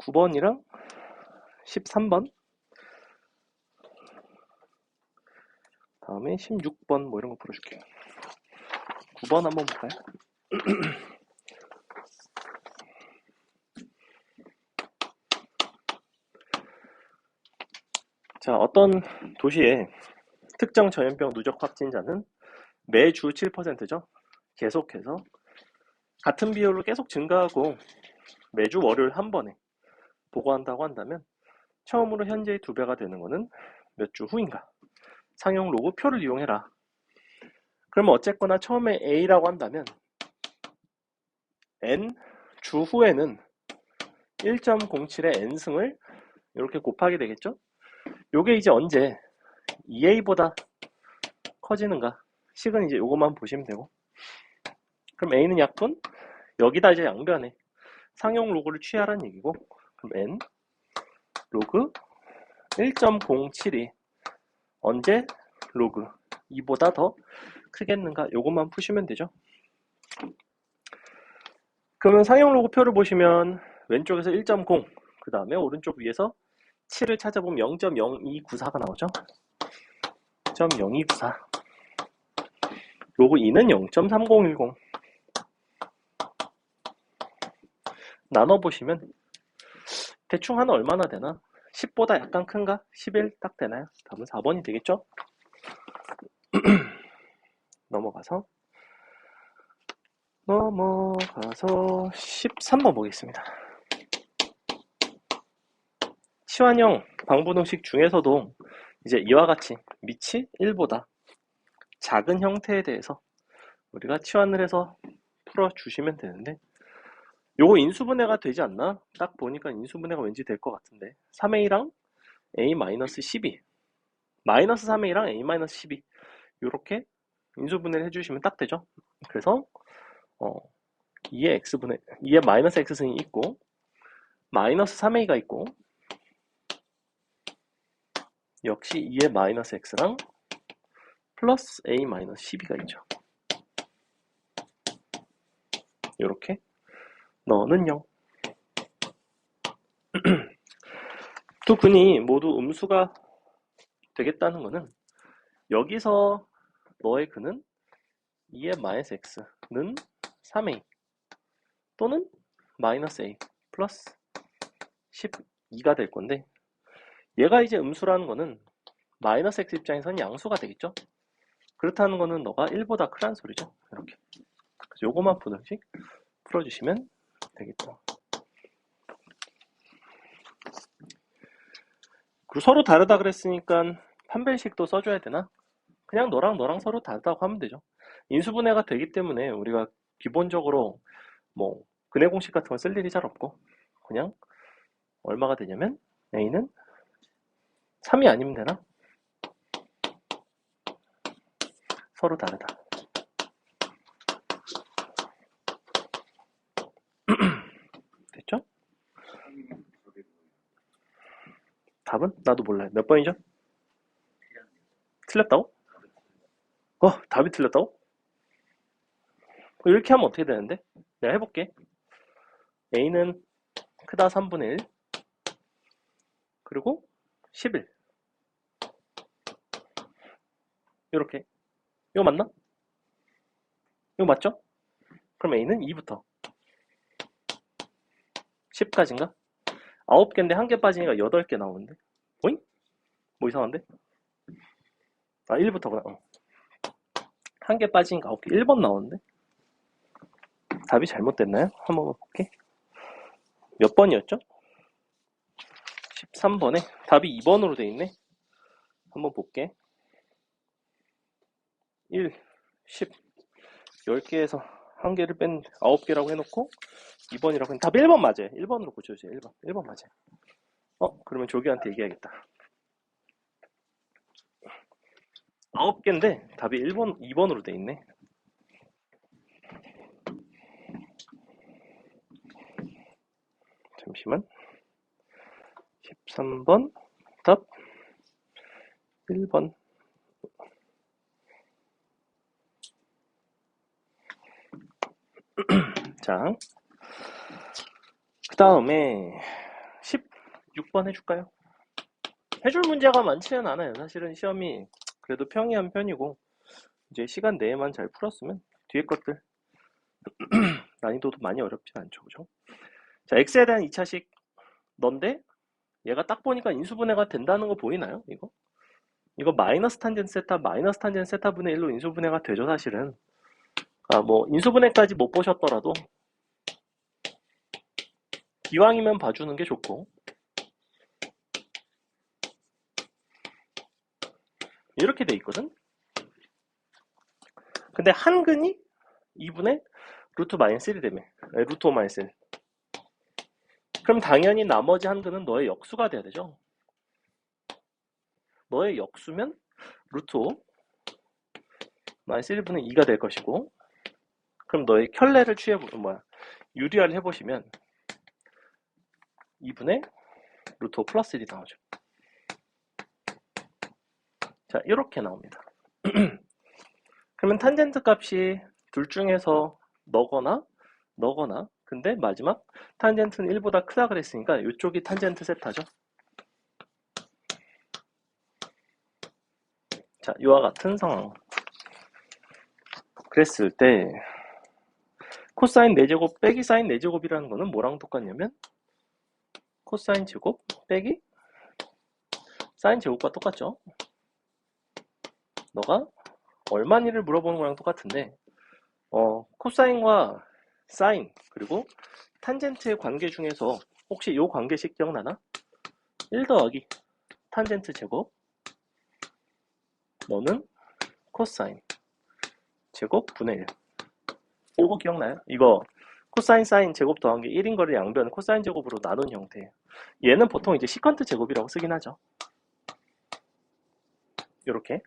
9번이랑 13번, 다음에 16번 뭐 이런 거 풀어줄게요. 9번 한번 볼까요? 자, 어떤 도시에 특정 전염병 누적 확진자는 매주 7%죠. 계속해서 같은 비율로 계속 증가하고 매주 월요일 한 번에 보고한다고 한다면 처음으로 현재의 2배가 되는 것은 몇 주 후인가? 상용 로그 표를 이용해라. 그러면 어쨌거나 처음에 A라고 한다면 N 주 후에는 1.07의 N승을 이렇게 곱하게 되겠죠? 요게 이제 언제 2A보다 커지는가? 식은 이제 요것만 보시면 되고, 그럼 A는 약분, 여기다 이제 양변에 상용 로그를 취하라는 얘기고, 그럼 N 로그 1.07이 언제 로그 2보다 더 크겠는가? 요것만 푸시면 되죠. 그러면 상용 로그 표를 보시면 왼쪽에서 1.0, 그 다음에 오른쪽 위에서 7을 찾아보면 0.0294가 나오죠. 0.0294. 로그 2는 0.3010. 나눠보시면 대충 한 얼마나 되나? 10보다 약간 큰가? 11 딱 되나요? 답은 4번이 되겠죠? 넘어가서 13번 보겠습니다. 치환형 방분홍식 중에서도 이제 이와 같이 밑이 1보다 작은 형태에 대해서 우리가 치환을 해서 풀어주시면 되는데, 요거 인수분해가 되지 않나? 딱 보니까 인수분해가 왠지 될 것 같은데, 3a랑 a-12, 마이너스 3a랑 a-12 요렇게 인수분해를 해주시면 딱 되죠. 그래서 2의 x분의 2의 마이너스 x승이 있고 마이너스 3a가 있고, 역시 2의 마이너스 x랑 플러스 a-12가 있죠. 요렇게 너는 0. 두 근이 모두 음수가 되겠다는 것은 여기서 너의 근은 2의 마이너스 x는 3a 또는 마이너스 a 플러스 12가 될 건데, 얘가 이제 음수라는 거는 마이너스 x 입장에서는 양수가 되겠죠. 그렇다는 거는 너가 1보다 크란 소리죠. 이렇게. 그래서 요거만 풀어주시면 되겠다. 그리고 서로 다르다 그랬으니까 판별식도 써줘야 되나? 그냥 너랑 서로 다르다고 하면 되죠. 인수분해가 되기 때문에 우리가 기본적으로 뭐 근해 공식 같은 거 쓸 일이 잘 없고, 그냥 얼마가 되냐면 a는 3이 아니면 되나? 서로 다르다. 됐죠? 답은? 나도 몰라요. 몇 번이죠? 틀렸다고? 답이 틀렸다고? 이렇게 하면 어떻게 되는데? 내가 해볼게. a는 크다 3분의 1 그리고 11 이렇게. 이거 맞나? 이거 맞죠? 그럼 a는 2부터 10까지인가? 9개인데 1개 빠지니까 8개 나오는데? 오잉? 뭐 이상한데? 1부터구나. 1개 빠지니까 9개. 1번 나오는데? 답이 잘못됐나요? 한번 볼게. 몇 번이었죠? 13번에 답이 2번으로 돼 있네. 한번 볼게. 1, 10, 10개에서 1개를 뺀 9개라고 해놓고 2번이라고 했는데 답 1번 맞아요. 1번으로 고쳐주세요. 1번 맞아요. 그러면 조기한테 얘기해야겠다. 9개인데 답이 2번으로 돼 있네. 잠시만. 13번 답 1번. 자, 그 다음에 6번 해줄까요? 해줄 문제가 많지는 않아요. 사실은 시험이 그래도 평이한 편이고 이제 시간 내에만 잘 풀었으면 뒤에 것들 난이도도 많이 어렵진 않죠. 그죠? 자, x에 대한 2차식 넌데 얘가 딱 보니까 인수분해가 된다는 거 보이나요? 이거 마이너스 탄젠트 세타 마이너스 탄젠트 세타 분의 1로 인수분해가 되죠. 사실은 뭐 인수분해까지 못 보셨더라도 기왕이면 봐주는 게 좋고 이렇게 돼 있거든. 근데 한근이 2분의 루트 마이너스 1이 되면 루트 5 마이너스 1. 그럼 당연히 나머지 한근은 너의 역수가 돼야 되죠. 너의 역수면 루트 5 마이너스 1분의 2가 될 것이고, 그럼 너의 켤레를 유리화를 해보시면 2분의 루트 5 플러스 1이 나오죠. 자, 이렇게 나옵니다. 그러면 탄젠트 값이 둘 중에서 너거나 근데 마지막 탄젠트는 1보다 크다 그랬으니까 이쪽이 탄젠트 세타죠. 자, 이와 같은 상황 그랬을 때 코사인 4제곱 빼기 사인 4제곱이라는 거는 뭐랑 똑같냐면 코사인 제곱 빼기 사인 제곱과 똑같죠. 너가 얼마니를 물어보는 거랑 똑같은데 코사인과 사인 그리고 탄젠트의 관계 중에서 혹시 이 관계식 기억나나? 1 더하기 탄젠트 제곱 너는 코사인 제곱 분의 1 이거 기억나요? 이거 코사인 사인 제곱 더한 게 1인 거를 양변 코사인 제곱으로 나눈 형태예요. 얘는 보통 이제 시컨트 제곱이라고 쓰긴 하죠. 이렇게.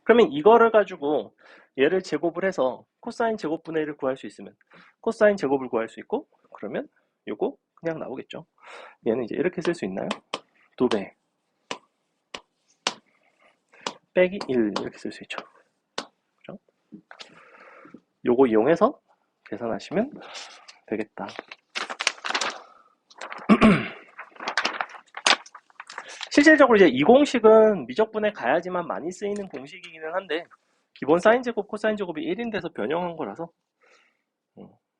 그러면 이거를 가지고 얘를 제곱을 해서 코사인 제곱분의 1을 구할 수 있으면 코사인 제곱을 구할 수 있고, 그러면 요거 그냥 나오겠죠. 얘는 이제 이렇게 쓸 수 있나요? 2배 빼기 1 이렇게 쓸 수 있죠. 그죠? 요거 이용해서 계산하시면 되겠다. 실질적으로 이제 이 공식은 미적분에 가야지만 많이 쓰이는 공식이기는 한데 기본 사인 제곱 코사인 제곱이 1인 데서 변형한 거라서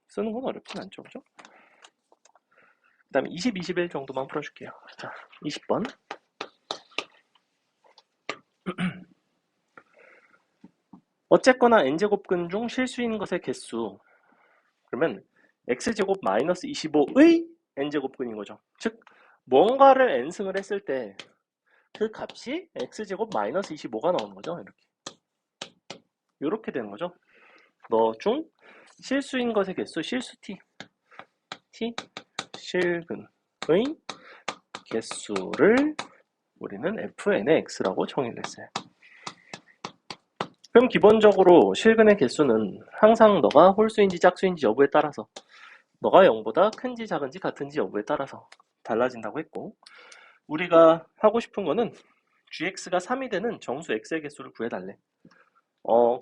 쓰는 건 어렵진 않죠. 그죠? 그 다음에 20, 21 정도만 풀어줄게요. 자, 20번. 어쨌거나 n제곱근 중 실수인 것의 개수. 그러면 x제곱 마이너스 25의 n제곱근인 거죠. 즉, 뭔가를 n승을 했을 때 그 값이 x제곱 마이너스 25가 나오는 거죠. 이렇게 되는 거죠. 너 중 실수인 것의 개수, 실수 t, 실근의 개수를 우리는 fn의 x라고 정의를 했어요. 그럼 기본적으로 실근의 개수는 항상 너가 홀수인지 짝수인지 여부에 따라서 너가 0보다 큰지 작은지 같은지 여부에 따라서 달라진다고 했고, 우리가 하고 싶은 거는 gx가 3이 되는 정수 x의 개수를 구해달래.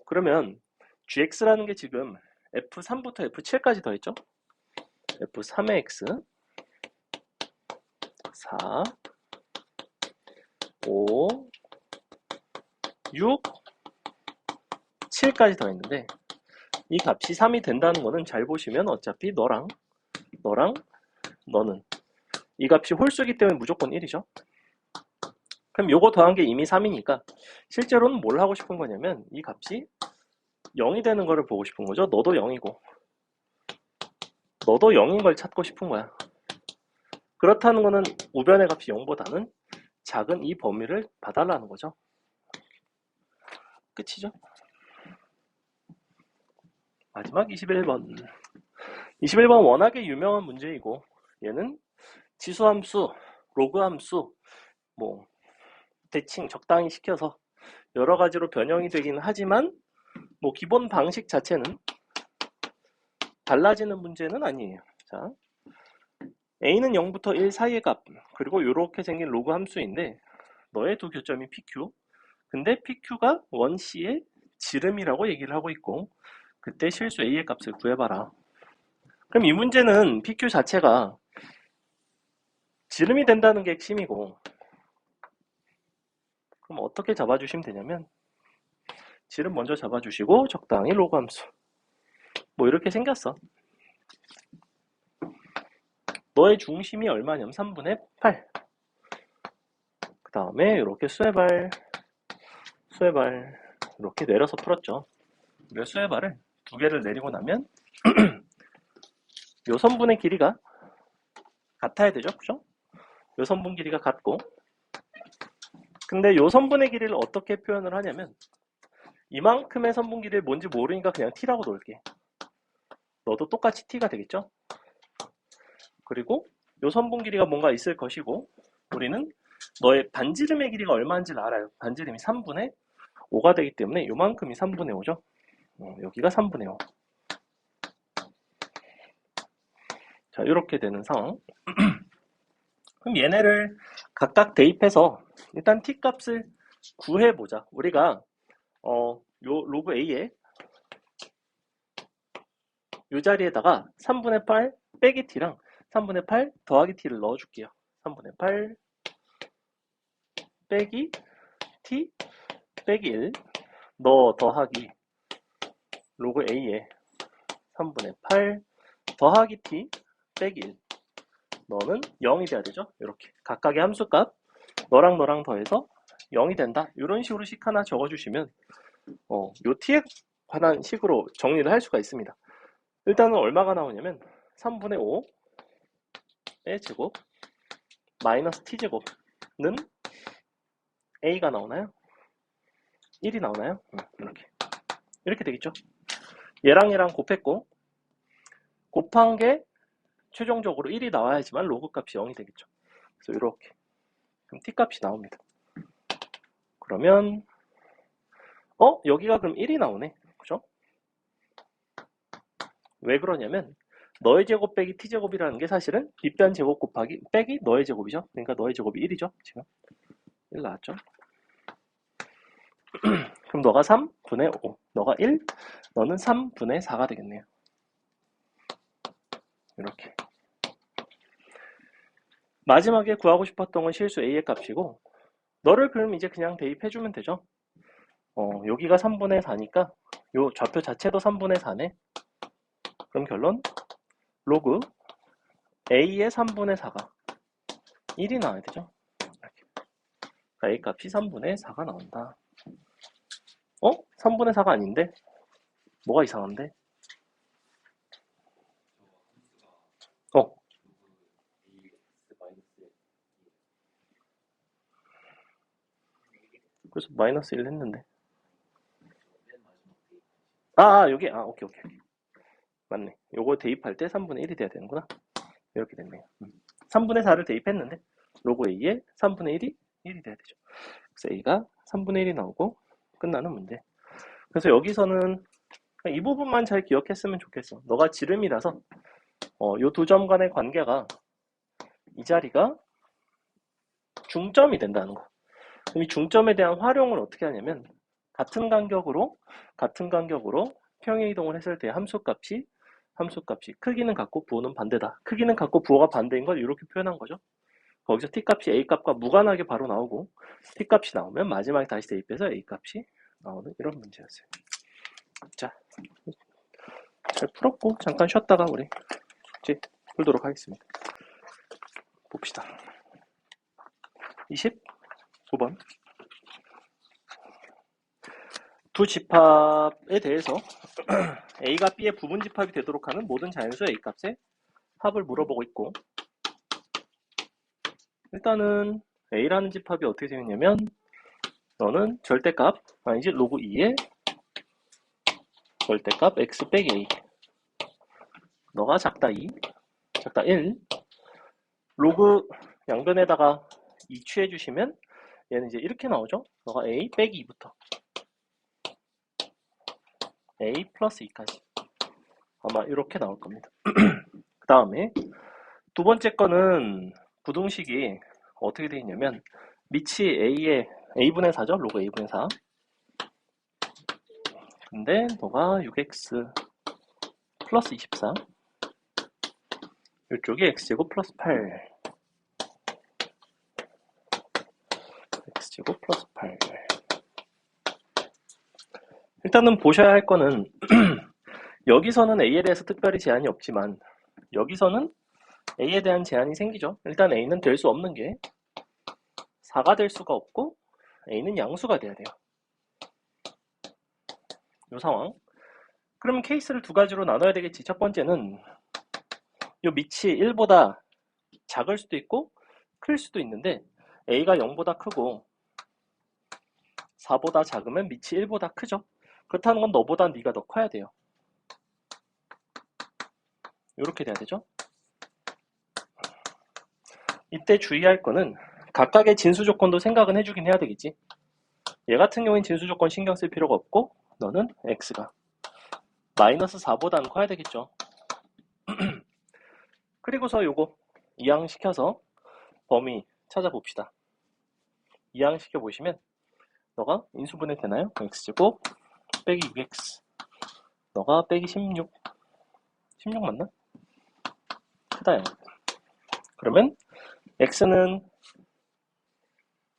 그러면 gx라는 게 지금 f3부터 f7까지 더했죠? f3의 x 4 5 6 7까지 더했는데 이 값이 3이 된다는 거는 잘 보시면 어차피 너랑 너는 이 값이 홀수이기 때문에 무조건 1이죠. 그럼 요거 더한 게 이미 3이니까 실제로는 뭘 하고 싶은 거냐면 이 값이 0이 되는 거를 보고 싶은 거죠. 너도 0이고 너도 0인 걸 찾고 싶은 거야. 그렇다는 거는 우변의 값이 0보다는 작은 이 범위를 봐달라는 거죠. 끝이죠. 마지막 21번. 21번 워낙에 유명한 문제이고 얘는 지수함수, 로그함수 대칭 적당히 시켜서 여러 가지로 변형이 되긴 하지만 기본 방식 자체는 달라지는 문제는 아니에요. 자, a는 0부터 1 사이의 값 그리고 이렇게 생긴 로그 함수인데 너의 두 교점이 pq, 근데 pq가 원C의 지름이라고 얘기를 하고 있고 그때 실수 a의 값을 구해봐라. 그럼 이 문제는 pq 자체가 지름이 된다는 게 핵심이고, 그럼 어떻게 잡아주시면 되냐면 지름 먼저 잡아주시고 적당히 로그 함수 뭐 이렇게 생겼어. 너의 중심이 얼마냐면 3분의 8. 그 다음에 이렇게 수에발 이렇게 내려서 풀었죠. 우리가 수에발을 두 개를 내리고 나면 요 선분의 길이가 같아야 되죠, 그죠? 요 선분 길이가 같고, 근데 요 선분의 길이를 어떻게 표현을 하냐면 이만큼의 선분 길이를 뭔지 모르니까 그냥 t라고 놓을게. 너도 똑같이 t가 되겠죠? 그리고 요 선분 길이가 뭔가 있을 것이고, 우리는 너의 반지름의 길이가 얼마인지를 알아요. 반지름이 3분의 5가 되기 때문에 요만큼이 3분의 5죠. 여기가 3분의 5. 자, 이렇게 되는 상황. 그럼 얘네를 각각 대입해서 일단 t 값을 구해보자. 우리가 요 로그 a에 요 자리에다가 3분의 8 빼기 t랑 3분의 8 더하기 t를 넣어줄게요. 3분의 8 빼기 t 빼기 1 너 더하기 로그 a에 3분의 8 더하기 t 빼기 1 너는 0이 돼야 되죠. 이렇게 각각의 함수값 너랑 너랑 더해서 0이 된다. 이런 식으로 식 하나 적어주시면 요 t에 관한 식으로 정리를 할 수가 있습니다. 일단은 얼마가 나오냐면 3분의 5의 제곱 마이너스 t제곱는 a가 나오나요? 1이 나오나요? 이렇게 되겠죠. 얘랑 얘랑 곱했고 곱한 게 최종적으로 1이 나와야지만 로그 값이 0이 되겠죠. 그래서 이렇게 그럼 t 값이 나옵니다. 그러면 여기가 그럼 1이 나오네. 그죠? 왜 그러냐면 너의 제곱 빼기 t제곱이라는 게 사실은 뒷변 제곱 곱하기 빼기 너의 제곱이죠. 그러니까 너의 제곱이 1이죠. 지금 1 나왔죠. 그럼 너가 3분의 5, 너가 1, 너는 3분의 4가 되겠네요. 이렇게. 마지막에 구하고 싶었던 건 실수 a의 값이고 너를 그럼 이제 그냥 대입해주면 되죠. 여기가 3분의 4니까 요 좌표 자체도 3분의 4네. 그럼 결론 로그 a의 3분의 4가 1이 나와야 되죠. 이렇게. a 값이 3분의 4가 나온다. 3분의 4가 아닌데? 뭐가 이상한데? 그래서 마이너스 1 했는데. 여기, 오케이. 맞네. 요거 대입할 때 3분의 1이 돼야 되는구나. 이렇게 됐네요. 3분의 4를 대입했는데, 로그 A에 3분의 1이 돼야 되죠. 그래서 A가 3분의 1이 나오고, 끝나는 문제. 그래서 여기서는 이 부분만 잘 기억했으면 좋겠어. 너가 지름이라서, 요 두 점 간의 관계가 이 자리가 중점이 된다는 거. 그럼 이 중점에 대한 활용을 어떻게 하냐면, 같은 간격으로 평행 이동을 했을 때 함수값이 크기는 같고 부호는 반대다. 크기는 같고 부호가 반대인 걸 이렇게 표현한 거죠. 거기서 t값이 a값과 무관하게 바로 나오고 t값이 나오면 마지막에 다시 대입해서 a값이 나오는 이런 문제였어요. 자, 잘 풀었고 잠깐 쉬었다가 우리 숙제 풀도록 하겠습니다. 봅시다. 29번 두 집합에 대해서 A가 B의 부분 집합이 되도록 하는 모든 자연수 A값의 합을 물어보고 있고, 일단은 A라는 집합이 어떻게 생겼냐면 너는 절대값 아니지 로그 2의 절대값 x 빼기 A, 너가 작다 2, 작다 1, 로그 양변에다가 2 취해주시면 얘는 이제 이렇게 나오죠. 너가 A 빼기 2부터 A 플러스 2까지 아마 이렇게 나올 겁니다. 그 다음에 두 번째 거는 부등식이 어떻게 되어 있냐면 밑이 A의 A분의 4죠. 로그 A분의 4. 근데 너가 6x 플러스 24, 이쪽이 x제곱 플러스 8. x제곱 플러스 8. 일단은 보셔야 할 거는 여기서는 a에 대해서 특별히 제한이 없지만 여기서는 a에 대한 제한이 생기죠. 일단 a는 될 수 없는 게 4가 될 수가 없고 a는 양수가 돼야 돼요. 이 상황. 그럼 케이스를 두 가지로 나눠야 되겠지. 첫 번째는 이 밑이 1보다 작을 수도 있고 클 수도 있는데 a가 0보다 크고 4보다 작으면 밑이 1보다 크죠. 그렇다는 건 너보다 네가 더 커야 돼요. 이렇게 돼야 되죠. 이때 주의할 거는 각각의 진수 조건도 생각은 해주긴 해야 되겠지. 얘 같은 경우엔 진수 조건 신경 쓸 필요가 없고 너는 x가 마이너스 4보다는 커야 되겠죠. 그리고서 요거 이항시켜서 범위 찾아봅시다. 이항시켜 보시면 너가 인수분해 되나요? x제곱 빼기 6x 너가 빼기 16 맞나? 크다요. 그러면 x는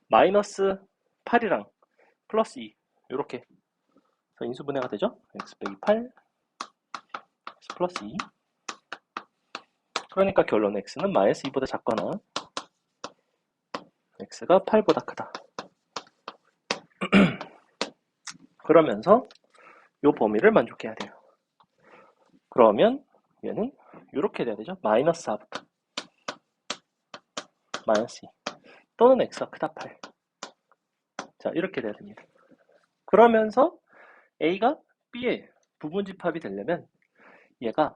마이너스 8이랑 플러스 2 이렇게 인수분해가 되죠. x 빼기 8 x 플러스 2 그러니까 결론 x는 마이너스 2보다 작거나 x가 8보다 크다. 그러면서 이 범위를 만족해야 돼요. 그러면 얘는 이렇게 돼야 되죠. 마이너스 4부터 마이너스 2 또는 x가 크다 8. 자, 이렇게 돼야 됩니다. 그러면서 a가 b의 부분집합이 되려면 얘가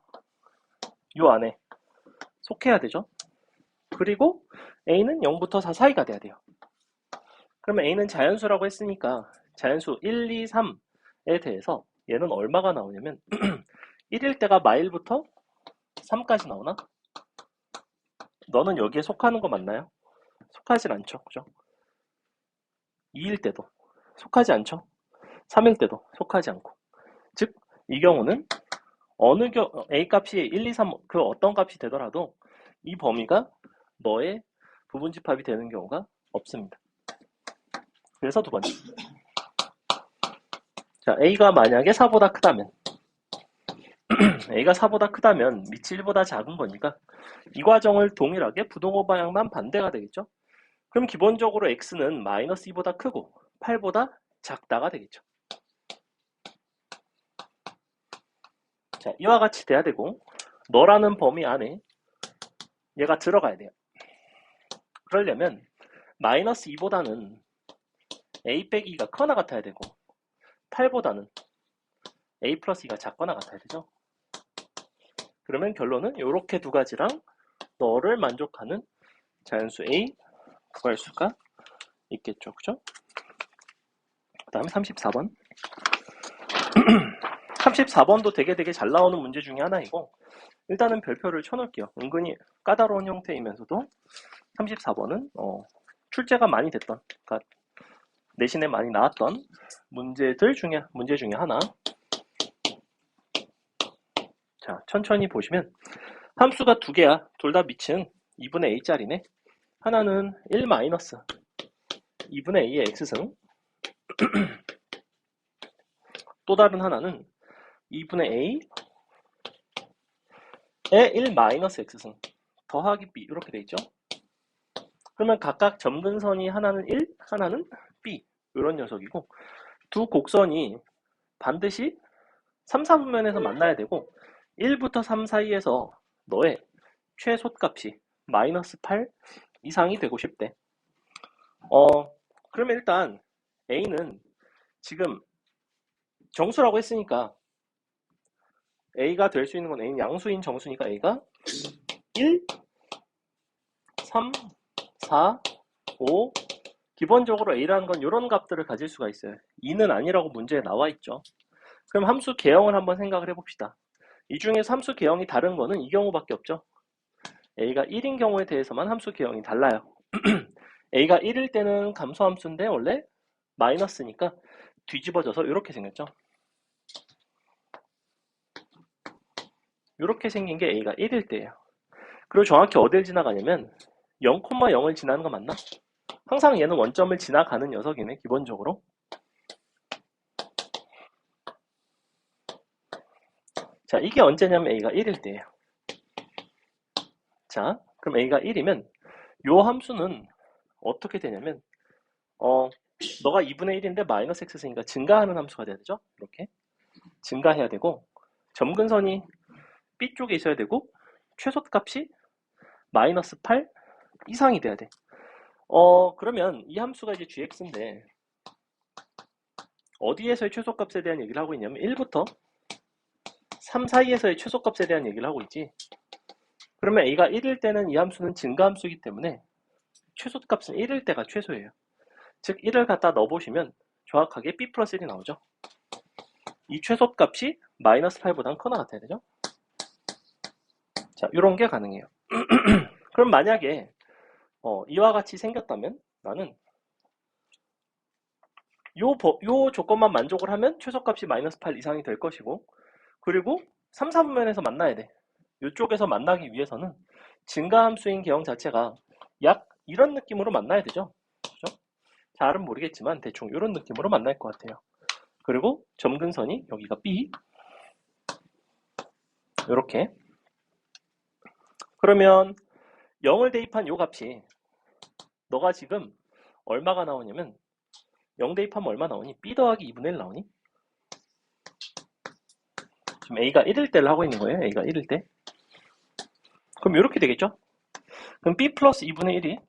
요 안에 속해야 되죠. 그리고 a는 0부터 4 사이가 돼야 돼요. 그러면 a는 자연수라고 했으니까 자연수 1, 2, 3에 대해서 얘는 얼마가 나오냐면 1일 때가 마일부터 3까지 나오나? 너는 여기에 속하는 거 맞나요? 속하진 않죠. 그죠? 2일 때도 속하지 않죠. 3일 때도 속하지 않고. 즉, 이 경우는 A 값이 1, 2, 3 그 어떤 값이 되더라도 이 범위가 너의 부분집합이 되는 경우가 없습니다. 그래서 두 번째. 자, A가 만약에 4보다 크다면 A가 4보다 크다면 밑이 1보다 작은 거니까 이 과정을 동일하게 부동호 방향만 반대가 되겠죠. 그럼 기본적으로 X는 마이너스 2보다 크고 8보다 작다가 되겠죠. 자, 이와 같이 돼야 되고 너라는 범위 안에 얘가 들어가야 돼요. 그러려면 마이너스 2보다는 A 빼기 2가 커나 같아야 되고 8보다는 A 플러스 2가 작거나 같아야 되죠. 그러면 결론은 이렇게 두 가지랑 너를 만족하는 자연수 A 구할 수가 있겠죠. 그죠? 그 다음에 34번 34번도 되게 잘 나오는 문제 중에 하나이고 일단은 별표를 쳐놓을게요. 은근히 까다로운 형태이면서도 34번은 출제가 많이 됐던 그러니까 내신에 많이 나왔던 문제 중에 하나. 자, 천천히 보시면 함수가 두 개야. 둘 다 밑은 2분의 a짜리네. 하나는 1 마이너스 2분의 a의 x승 또 다른 하나는 2분의 a의 1 마이너스 x승 더하기 b 이렇게 돼 있죠. 그러면 각각 점근선이 하나는 1, 하나는 b 이런 녀석이고 두 곡선이 반드시 3, 4분면에서 만나야 되고 1부터 3 사이에서 너의 최소값이 마이너스 8 이상이 되고 싶대. 그러면 일단 A는 지금 정수라고 했으니까 A가 될 수 있는 건 A는 양수인 정수니까 A가 1, 3, 4, 5 기본적으로 A라는 건 이런 값들을 가질 수가 있어요. 2는 아니라고 문제에 나와 있죠. 그럼 함수 개형을 한번 생각을 해봅시다. 이 중에서 함수 개형이 다른 거는 이 경우밖에 없죠. A가 1인 경우에 대해서만 함수 개형이 달라요. A가 1일 때는 감소함수인데 원래 마이너스니까 뒤집어져서 이렇게 생겼죠. 이렇게 생긴 게 A가 1일 때예요. 그리고 정확히 어딜 지나가냐면 0,0을 지나는 거 맞나? 항상 얘는 원점을 지나가는 녀석이네, 기본적으로. 자, 이게 언제냐면 a가 1일 때예요. 자, 그럼 a가 1이면 요 함수는 어떻게 되냐면 너가 2분의 1인데 마이너스 x승이니까 증가하는 함수가 돼야 되죠? 이렇게 증가해야 되고, 점근선이 b 쪽에 있어야 되고, 최소값이 마이너스 8 이상이 돼야 돼. 그러면 이 함수가 이제 gx인데 어디에서의 최소값에 대한 얘기를 하고 있냐면 1부터 3 사이에서의 최소값에 대한 얘기를 하고 있지. 그러면 a가 1일 때는 이 함수는 증가함수이기 때문에 최소값은 1일 때가 최소예요. 즉 1을 갖다 넣어보시면 정확하게 b 플러스 1이 나오죠. 이 최소값이 마이너스 8보다는 커나 같아야 되죠. 자, 이런 게 가능해요. 그럼 만약에 이와 같이 생겼다면 나는 요 조건만 만족을 하면 최소값이 마이너스 8 이상이 될 것이고, 그리고 3, 4분면에서 만나야 돼. 이쪽에서 만나기 위해서는 증가함수인 개형 자체가 약 이런 느낌으로 만나야 되죠. 그죠? 잘은 모르겠지만 대충 이런 느낌으로 만날 것 같아요. 그리고 점근선이 여기가 B, 이렇게. 그러면 0을 대입한 요 값이 너가 지금 얼마가 나오냐면 0 대입하면 얼마 나오니? B 더하기 2분의 1 나오니? 지금 A가 1일 때를 하고 있는 거예요. A가 1일 때. 그럼 이렇게 되겠죠? 그럼 B 플러스 2분의 1이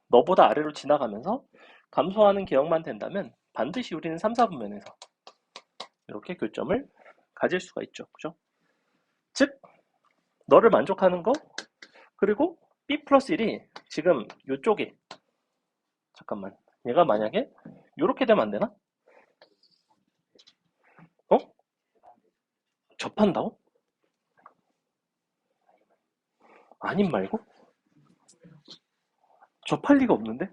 너보다 아래로 지나가면서 감소하는 개형만 된다면 반드시 우리는 3, 4분면에서 이렇게 교점을 가질 수가 있죠. 그죠? 즉, 너를 만족하는 거, 그리고 B 플러스 1이 지금 이쪽에, 잠깐만, 얘가 만약에 이렇게 되면 안 되나? 접한다고? 아님 말고? 접할 리가 없는데?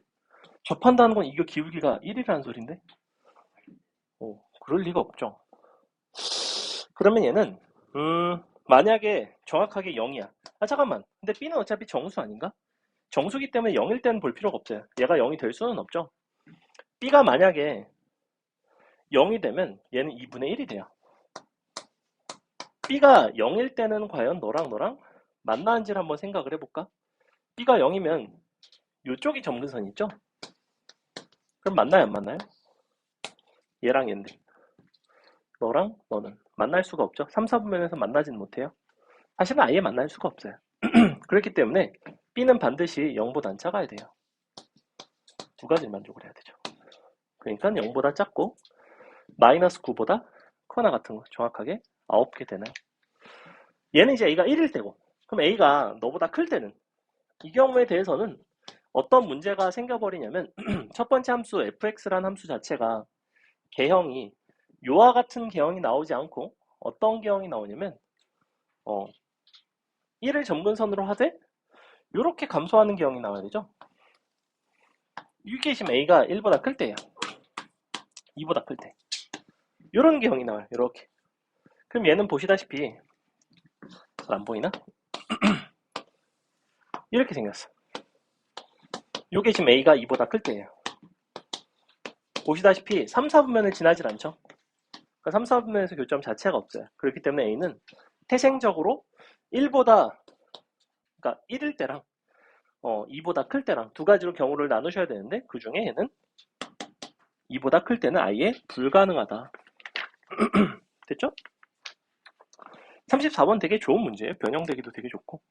접한다는 건 이거 기울기가 1이라는 소린데? 그럴 리가 없죠. 그러면 얘는 만약에 정확하게 0이야. 아, 잠깐만. 근데 B는 어차피 정수 아닌가? 정수기 때문에 0일 때는 볼 필요가 없어요. 얘가 0이 될 수는 없죠. B가 만약에 0이 되면 얘는 2분의 1이 돼요. B가 0일 때는 과연 너랑 만나는지를 한번 생각을 해볼까? B가 0이면 이쪽이 점근선 있죠? 그럼 만나요, 안 만나요? 얘랑 얘인데. 너랑 너는 만날 수가 없죠. 3, 4분면에서 만나지는 못해요. 사실은 아예 만날 수가 없어요. 그렇기 때문에 B는 반드시 0보단 작아야 돼요. 두 가지를 만족을 해야 되죠. 그러니까 0보다 작고 마이너스 9보다 커나 같은 거 정확하게 9개 되나요? 얘는 이제 A가 1일 때고, 그럼 A가 너보다 클 때는 이 경우에 대해서는 어떤 문제가 생겨버리냐면 첫 번째 함수 fx라는 함수 자체가 개형이 요와 같은 개형이 나오지 않고 어떤 개형이 나오냐면 1을 점근선으로 하되 이렇게 감소하는 개형이 나와야 되죠. 이게 지금 A가 1보다 클 때예요. 2보다 클 때. 이런 개형이 나와요. 이렇게. 그럼 얘는 보시다시피 잘 안 보이나? 이렇게 생겼어. 이게 지금 A가 2보다 클 때예요. 보시다시피 3, 4분면을 지나질 않죠. 그러니까 3, 4분면에서 교점 자체가 없어요. 그렇기 때문에 A는 태생적으로 1보다, 그러니까 1일 때랑 2보다 클 때랑 두 가지로 경우를 나누셔야 되는데 그 중에 얘는 2보다 클 때는 아예 불가능하다. 됐죠? 34번 되게 좋은 문제예요. 변형되기도 되게 좋고.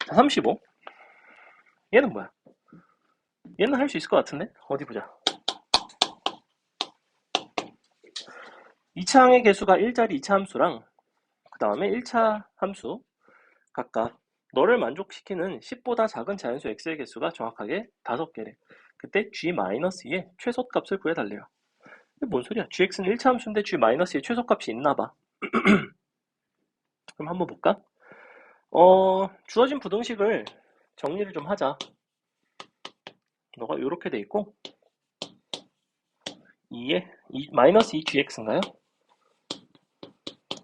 자, 35. 얘는 뭐야? 얘는 할 수 있을 것 같은데? 어디 보자. 2차 항의 개수가 1자리 2차 함수랑 그 다음에 1차 함수 각각 너를 만족시키는 10보다 작은 자연수 x의 개수가 정확하게 5개래. 그때 g-2의 최소값을 구해달래요. 이게 뭔 소리야? gx는 1차 함수인데 g-2의 최소값이 있나봐. 그럼 한번 볼까? 주어진 부등식을 정리를 좀 하자. 너가 이렇게 돼 있고 2에 마이너스 2gx인가요?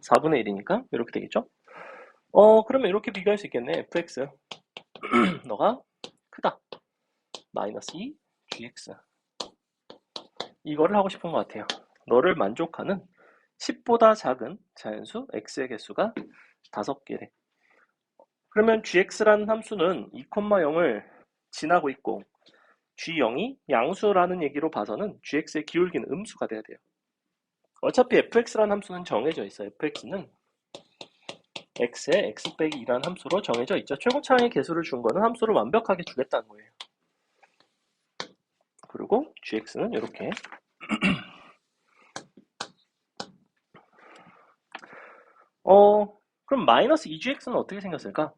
4분의 1이니까 이렇게 되겠죠? 그러면 이렇게 비교할 수 있겠네. fx 너가 크다. 마이너스 2 gx 이거를 하고 싶은 것 같아요. 너를 만족하는 10보다 작은 자연수 x의 개수가 5개래. 그러면 gx라는 함수는 2,0을 지나고 있고 g0이 양수라는 얘기로 봐서는 gx의 기울기는 음수가 돼야 돼요. 어차피 fx라는 함수는 정해져 있어요. fx는 x의 x 빼기 2라는 함수로 정해져 있죠. 최고차항의 개수를 준 거는 함수를 완벽하게 주겠다는 거예요. 그리고 gx는 이렇게 그럼 마이너스 2gx는 어떻게 생겼을까?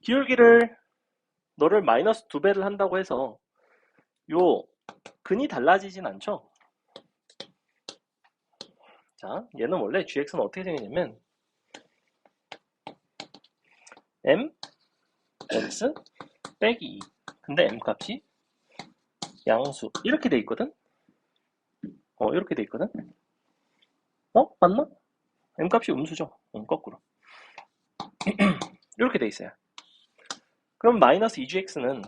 기울기를 너를 마이너스 2배를 한다고 해서 요 근이 달라지진 않죠? 자, 얘는 원래 gx는 어떻게 생기냐면 m x 빼기 2 근데 m 값이 양수 이렇게 돼 있거든? 이렇게 돼 있거든? 맞나? m 값이 음수죠? 거꾸로 이렇게 돼 있어요. 그럼 마이너스 2gx는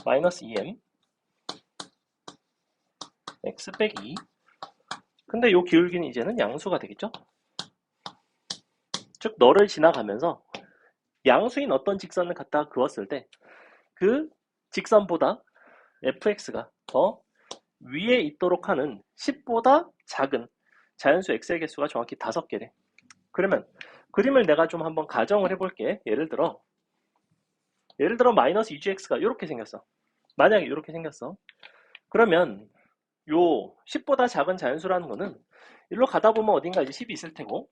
마이너스 2m x 빼기 2 근데 요 기울기는 이제는 양수가 되겠죠? 즉 너를 지나가면서 양수인 어떤 직선을 갖다가 그었을 때 그 직선보다 fx가 더 위에 있도록 하는 10보다 작은 자연수 x의 개수가 정확히 5개래. 그러면 그림을 내가 좀 한번 가정을 해볼게. 예를 들어 마이너스 2gx가 이렇게 생겼어. 만약에 이렇게 생겼어. 그러면 요 10보다 작은 자연수라는 거는 일로 가다 보면 어딘가 이제 10이 있을 테고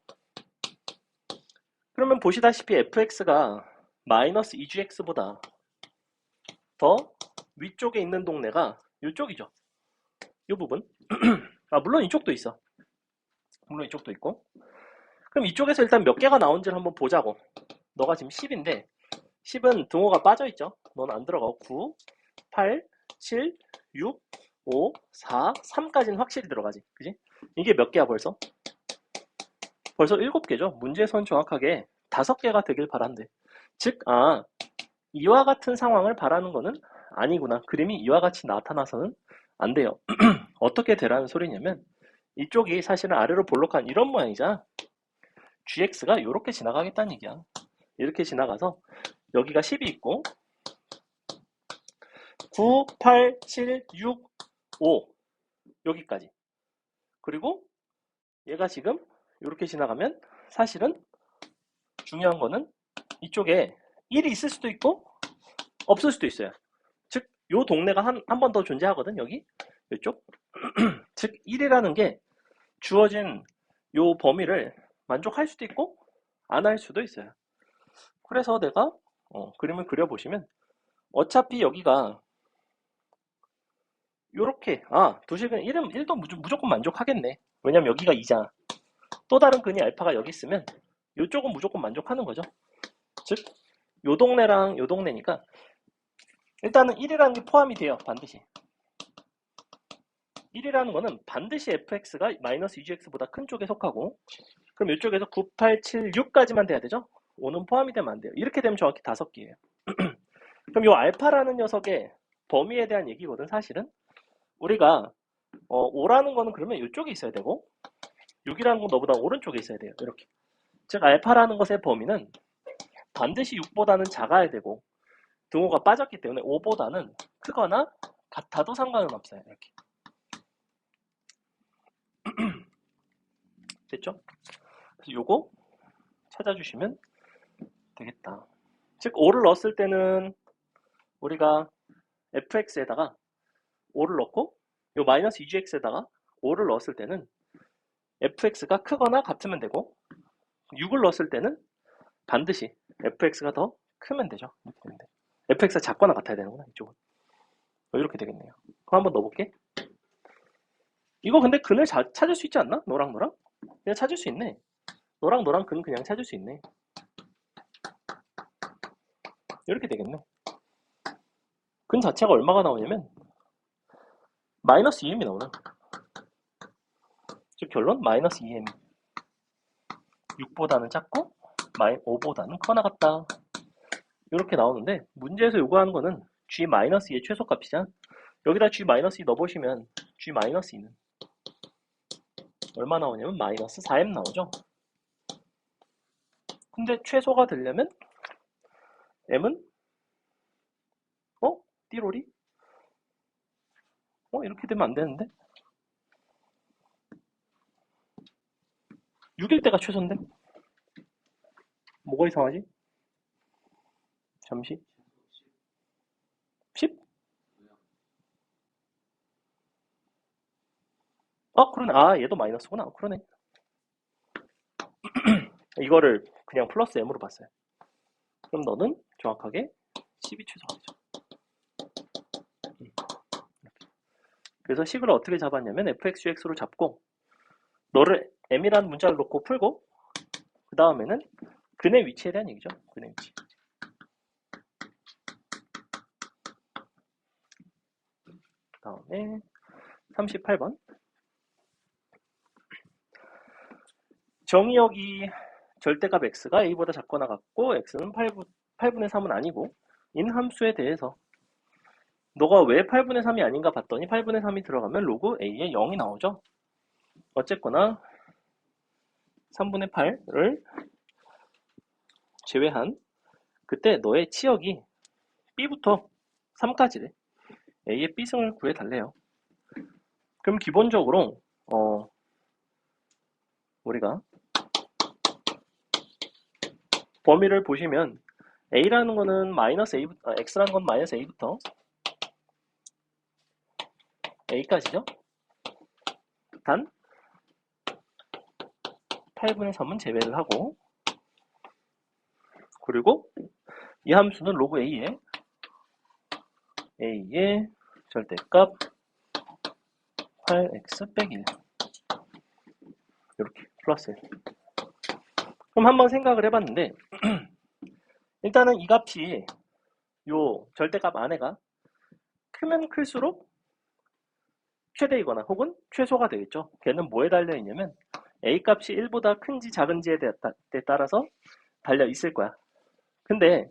그러면 보시다시피 fx가 마이너스 2gx보다 더 위쪽에 있는 동네가 이쪽이죠. 이 부분. 물론 이쪽도 있어. 물론 이쪽도 있고. 그럼 이쪽에서 일단 몇 개가 나온지를 한번 보자고. 너가 지금 10인데 10은 등호가 빠져있죠. 넌 안 들어가고 9, 8, 7, 6, 5, 4, 3까지는 확실히 들어가지. 그지? 이게 몇 개야 벌써? 벌써 7개죠. 문제에선 정확하게 5개가 되길 바란대. 즉, 이와 같은 상황을 바라는 거는 아니구나. 그림이 이와 같이 나타나서는 안 돼요. 어떻게 되라는 소리냐면 이쪽이 사실은 아래로 볼록한 이런 모양이잖아. gx가 이렇게 지나가겠다는 얘기야. 이렇게 지나가서 여기가 10이 있고 9, 8, 7, 6, 5 여기까지. 그리고 얘가 지금 이렇게 지나가면 사실은 중요한 거는 이쪽에 1이 있을 수도 있고 없을 수도 있어요. 즉, 요 동네가 한 번 더 존재하거든, 여기. 이쪽. 즉, 1이라는 게 주어진 요 범위를 만족할 수도 있고 안 할 수도 있어요. 그래서 내가 그림을 그려보시면 어차피 여기가 요렇게 도식은 1도 무조건 만족하겠네. 왜냐면 여기가 2잖아. 또 다른 근이 알파가 여기 있으면 요쪽은 무조건 만족하는 거죠. 즉, 요 동네랑 요 동네니까 일단은 1이라는 게 포함이 돼요. 반드시. 1이라는 거는 반드시 fx가 마이너스 2gx보다 큰 쪽에 속하고 그럼 이쪽에서 9, 8, 7, 6까지만 돼야 되죠? 5는 포함이 되면 안 돼요. 이렇게 되면 정확히 5개예요. 그럼 이 알파라는 녀석의 범위에 대한 얘기거든 사실은. 우리가 5라는 거는 그러면 이쪽에 있어야 되고 6이라는 건 너보다 오른쪽에 있어야 돼요. 이렇게. 즉 알파라는 것의 범위는 반드시 6보다는 작아야 되고 등호가 빠졌기 때문에 5보다는 크거나 같아도 상관은 없어요. 이렇게. 됐죠? 그래서 요거 찾아주시면 되겠다. 즉 5를 넣었을 때는 우리가 fx에다가 5를 넣고 요 마이너스 2gx에다가 5를 넣었을 때는 fx가 크거나 같으면 되고 6을 넣었을 때는 반드시 fx가 더 크면 되죠. 이렇게 되면 돼. fx가 작거나 같아야 되는구나 이쪽은. 이렇게 되겠네요. 그럼 한번 넣어볼게. 이거 근데 근을 찾을 수 있지 않나? 너랑 그냥 찾을 수 있네. 너랑 근 그냥 찾을 수 있네. 이렇게 되겠네. 근 자체가 얼마가 나오냐면 마이너스 2m이 나오네. 즉 결론 마이너스 2m 6보다는 작고 5보다는 커나 같다. 이렇게 나오는데 문제에서 요구하는 거는 G-2의 최소값이잖아. 여기다 G-2 넣어보시면 G-2는 얼마 나오냐면 마이너스 4m 나오죠. 근데 최소가 되려면 m은 띠로리? 이렇게 되면 안 되는데? 6일 때가 최소인데? 뭐가 이상하지? 잠시 10? 그러네. 얘도 마이너스구나. 그러네. 이거를 그냥 플러스 m으로 봤어요. 그럼 너는 정확하게 10이 최소가 되죠. 그래서 식을 어떻게 잡았냐면 fx, ux로 잡고 너를 m이라는 문자를 놓고 풀고 그 다음에는 근의 위치에 대한 얘기죠. 근의 위치. 그 다음에 38번 정의역이 절대값 x가 a보다 작거나 같고 x는 8분의 3은 아니고 인 함수에 대해서 너가 왜 8분의 3이 아닌가 봤더니 8분의 3이 들어가면 로그 a에 0이 나오죠. 어쨌거나 3분의 8을 제외한 그때 너의 치역이 b부터 3까지래. a의 b승을 구해달래요. 그럼 기본적으로 우리가 범위를 보시면 a라는 거는 마이너스 a, x라는 건 마이너스 a부터 a까지죠. 단 8분의 3은 제외를 하고 그리고 이 함수는 로그 a의 절대값 8x 빼기 1 이렇게 플러스 1. 그럼 한번 생각을 해봤는데 일단은 이 값이 요 절대값 안에가 크면 클수록 최대이거나 혹은 최소가 되겠죠. 걔는 뭐에 달려있냐면 a 값이 1보다 큰지 작은지에 따라서 달려 있을 거야. 근데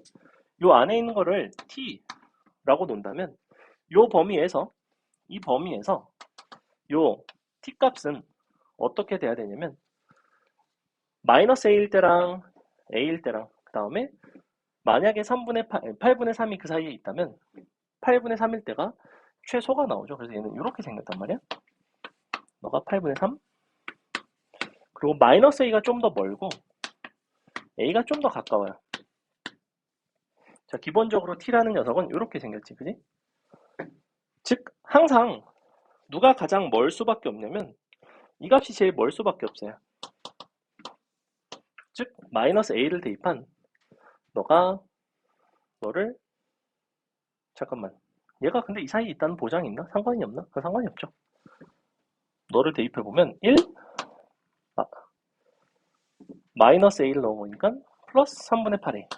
요 안에 있는 거를 t라고 놓는다면 요 범위에서 이 범위에서 요 t 값은 어떻게 돼야 되냐면 마이너스 a일 때랑 a일 때랑 그 다음에 만약에 8분의 3이 그 사이에 있다면 8분의 3일 때가 최소가 나오죠. 그래서 얘는 이렇게 생겼단 말이야. 너가 8분의 3 그리고 마이너스 a가 좀 더 멀고 a가 좀 더 가까워요. 자, 기본적으로 t라는 녀석은 이렇게 생겼지, 그지? 즉 항상 누가 가장 멀 수밖에 없냐면 이 값이 제일 멀 수밖에 없어요. 즉 마이너스 a를 대입한 너를 잠깐만 얘가 근데 이 사이에 있다는 보장이 있나? 상관이 없나? 상관이 없죠. 너를 대입해보면 1 마이너스 a를 넣어보니까 플러스 3분의 8a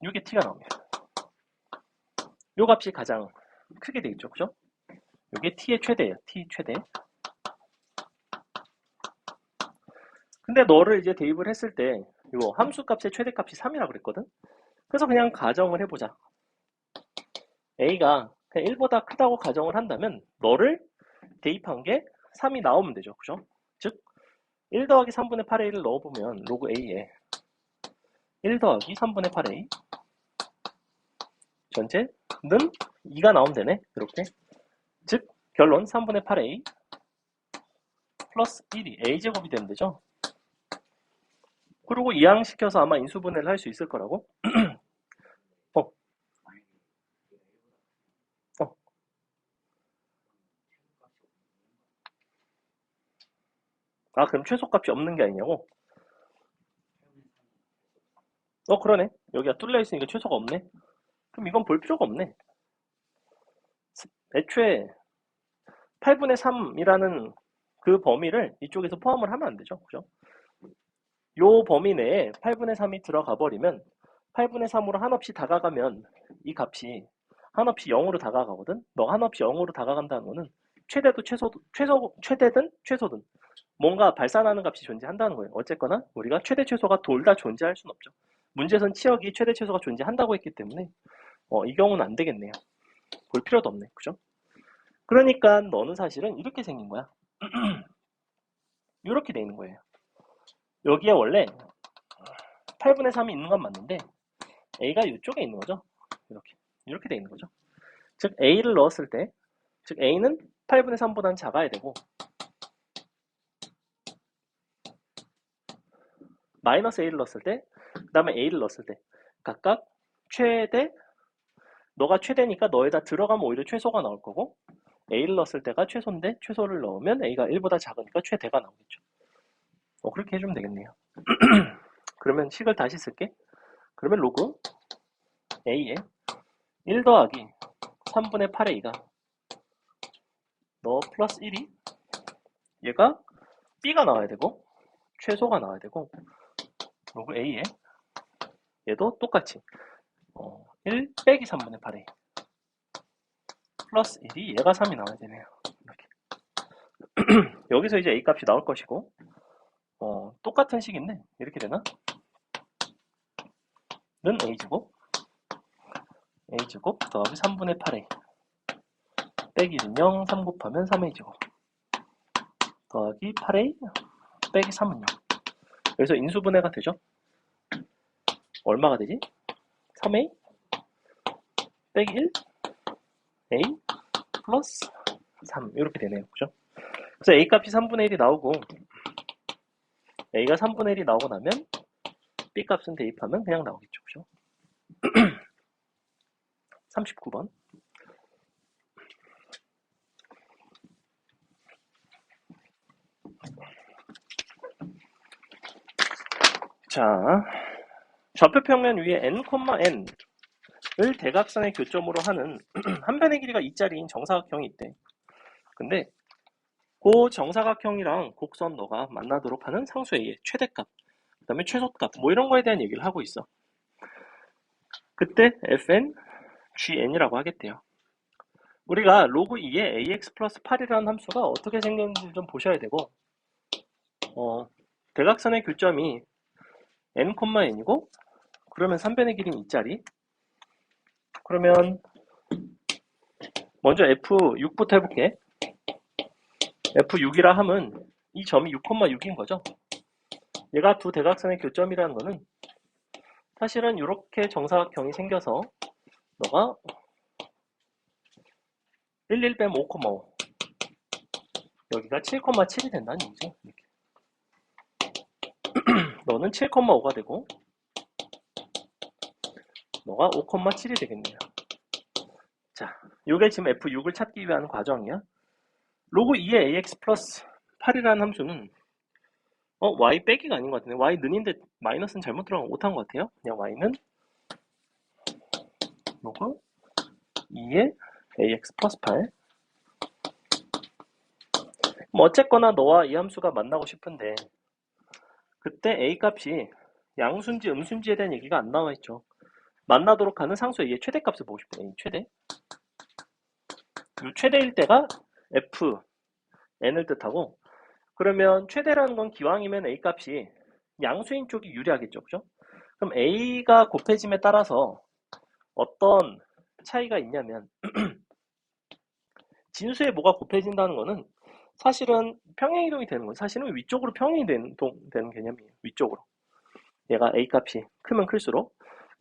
이게 t가 나옵니다. 요 값이 가장 크게 되겠죠. 그죠? 이게 t의 최대예요. t 최대. 근데 너를 이제 대입을 했을 때 요 함수 값의 최대값이 3이라고 그랬거든. 그래서 그냥 가정을 해보자. a가 그냥 1보다 크다고 가정을 한다면 너를 대입한 게 3이 나오면 되죠. 그죠? 즉 1 더하기 3분의 8a를 넣어보면 로그 a에 1 더하기 3분의 8a 전체는 2가 나오면 되네. 이렇게. 즉 결론 3분의 8a 플러스 1이 a제곱이 되면 되죠. 그리고 이항시켜서 아마 인수분해를 할 수 있을 거라고. 어. 그럼 최소값이 없는 게 아니냐고? 그러네. 여기가 뚫려 있으니까 최소가 없네. 그럼 이건 볼 필요가 없네. 애초에 8분의 3이라는 그 범위를 이쪽에서 포함을 하면 안 되죠. 그죠? 요 범위 내에 8분의 3이 들어가 버리면 8분의 3으로 한없이 다가가면 이 값이 한없이 0으로 다가가거든. 너가 한없이 0으로 다가간다는 거는 최대든 최소든 뭔가 발산하는 값이 존재한다는 거예요. 어쨌거나 우리가 최대 최소가 둘 다 존재할 수는 없죠. 문제에서는 치역이 최대 최소가 존재한다고 했기 때문에 이 경우는 안 되겠네요. 볼 필요도 없네. 그죠? 그러니까 너는 사실은 이렇게 생긴 거야. 이렇게 돼 있는 거예요. 여기에 원래 8분의 3이 있는 건 맞는데 A가 이쪽에 있는 거죠. 이렇게 돼 있는 거죠. 즉 A를 넣었을 때, 즉 A는 8분의 3보다는 작아야 되고 마이너스 A를 넣었을 때, 그 다음에 A를 넣었을 때 각각 최대, 너가 최대니까 너에다 들어가면 오히려 최소가 나올 거고 A를 넣었을 때가 최소인데 최소를 넣으면 A가 1보다 작으니까 최대가 나오겠죠. 그렇게 해주면 되겠네요. 그러면 식을 다시 쓸게. 그러면 로그 A에 1 더하기 3분의 8의 2가 너 플러스 1이 얘가 B가 나와야 되고 최소가 나와야 되고 로그 A에 얘도 똑같이 1 빼기 3분의 8의 2 플러스 1이 얘가 3이 나와야 되네요. 이렇게. 여기서 이제 A 값이 나올 것이고 똑같은 식인데 이렇게 되나? 는 A제곱 더하기 3분의 8A 빼기 0, 3 곱하면 3A제곱 더하기 8A 빼기 3은 0. 여기서 인수분해가 되죠? 얼마가 되지? 3A 빼기 1 A 플러스 3 이렇게 되네요. 그죠? 그래서 A 값이 3분의 1이 나오고 A가 3분의 1이 나오고 나면 B 값은 대입하면 그냥 나오겠죠. 그죠? 39번. 자, 좌표평면 위에 n, n을 대각선의 교점으로 하는 한 변의 길이가 2짜리인 정사각형이 있대. 근데 그 정사각형이랑 곡선 너가 만나도록 하는 상수 A의 최대값, 그 다음에 최소값 뭐 이런 거에 대한 얘기를 하고 있어. 그때 fn, gn이라고 하겠대요. 우리가 로그 2의 ax 플러스 8이라는 함수가 어떻게 생겼는지 좀 보셔야 되고 대각선의 교점이 n, n이고 그러면 3변의 길이는 2짜리. 그러면 먼저 f6부터 해볼게. f6이라 함은 이 점이 6,6인 거죠. 얘가 두 대각선의 교점이라는 거는 사실은 이렇게 정사각형이 생겨서 너가 1 빼면 5,5 여기가 7,7이 된다는 얘기죠. 이렇게. 너는 7,5가 되고 너가 5,7이 되겠네요. 자, 이게 지금 f6을 찾기 위한 과정이야. 로그 2의 ax 플러스 8이라는 함수는 y 빼기가 아닌 것 같은데 y 는인데 마이너스는 잘못 들어간 거 못한 것 같아요. 그냥 y는 로그 2의 ax 플러스 8. 뭐 어쨌거나 너와 이 함수가 만나고 싶은데 그때 a 값이 양수인지 음수인지에 대한 얘기가 안 나와 있죠. 만나도록 하는 상수 A의 최대값을 보고 싶어요. A 최대. 최대일 때가 f n을 뜻하고 그러면 최대라는 건 기왕이면 A 값이 양수인 쪽이 유리하겠죠. 그죠? 그럼 A가 곱해짐에 따라서 어떤 차이가 있냐면 진수에 뭐가 곱해진다는 거는 사실은 평행이동이 되는 거예요. 사실은 위쪽으로 평행이 되는 개념이에요. 위쪽으로. 얘가 A 값이 크면 클수록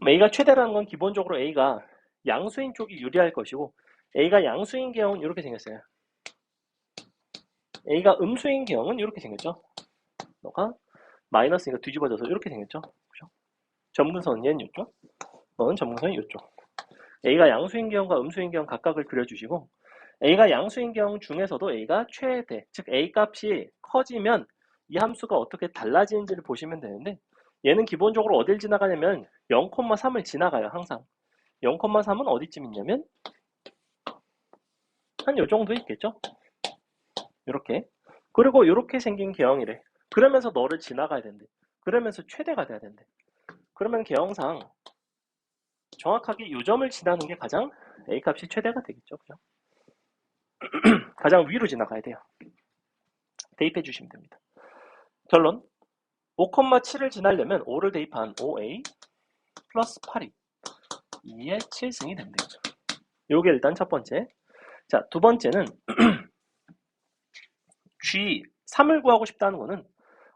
A가 최대라는 건 기본적으로 A가 양수인 쪽이 유리할 것이고 A가 양수인 경우는 이렇게 생겼어요. A가 음수인 경우는 이렇게 생겼죠. 너가 마이너스니까 뒤집어져서 이렇게 생겼죠. 그죠? 점근선은 얘는 이쪽, 너는 점근선이 이쪽. A가 양수인 경우와 음수인 경우 각각을 그려주시고 A가 양수인 경우 중에서도 A가 최대, 즉 A 값이 커지면 이 함수가 어떻게 달라지는지를 보시면 되는데 얘는 기본적으로 어딜 지나가냐면 0,3을 지나가요. 항상 0,3은 어디쯤 있냐면 한 요 정도 있겠죠. 이렇게. 그리고 이렇게 생긴 개형이래. 그러면서 너를 지나가야 된대. 그러면서 최대가 돼야 된대. 그러면 개형상 정확하게 이 점을 지나는 게 가장 A 값이 최대가 되겠죠. 그죠? 가장 위로 지나가야 돼요. 대입해 주시면 됩니다. 결론 5,7을 지나려면 5를 대입한 5A 플러스 8이 2의 7승이 되면 되겠죠. 요게 일단 첫 번째. 자, 두 번째는 G 3을 구하고 싶다는 거는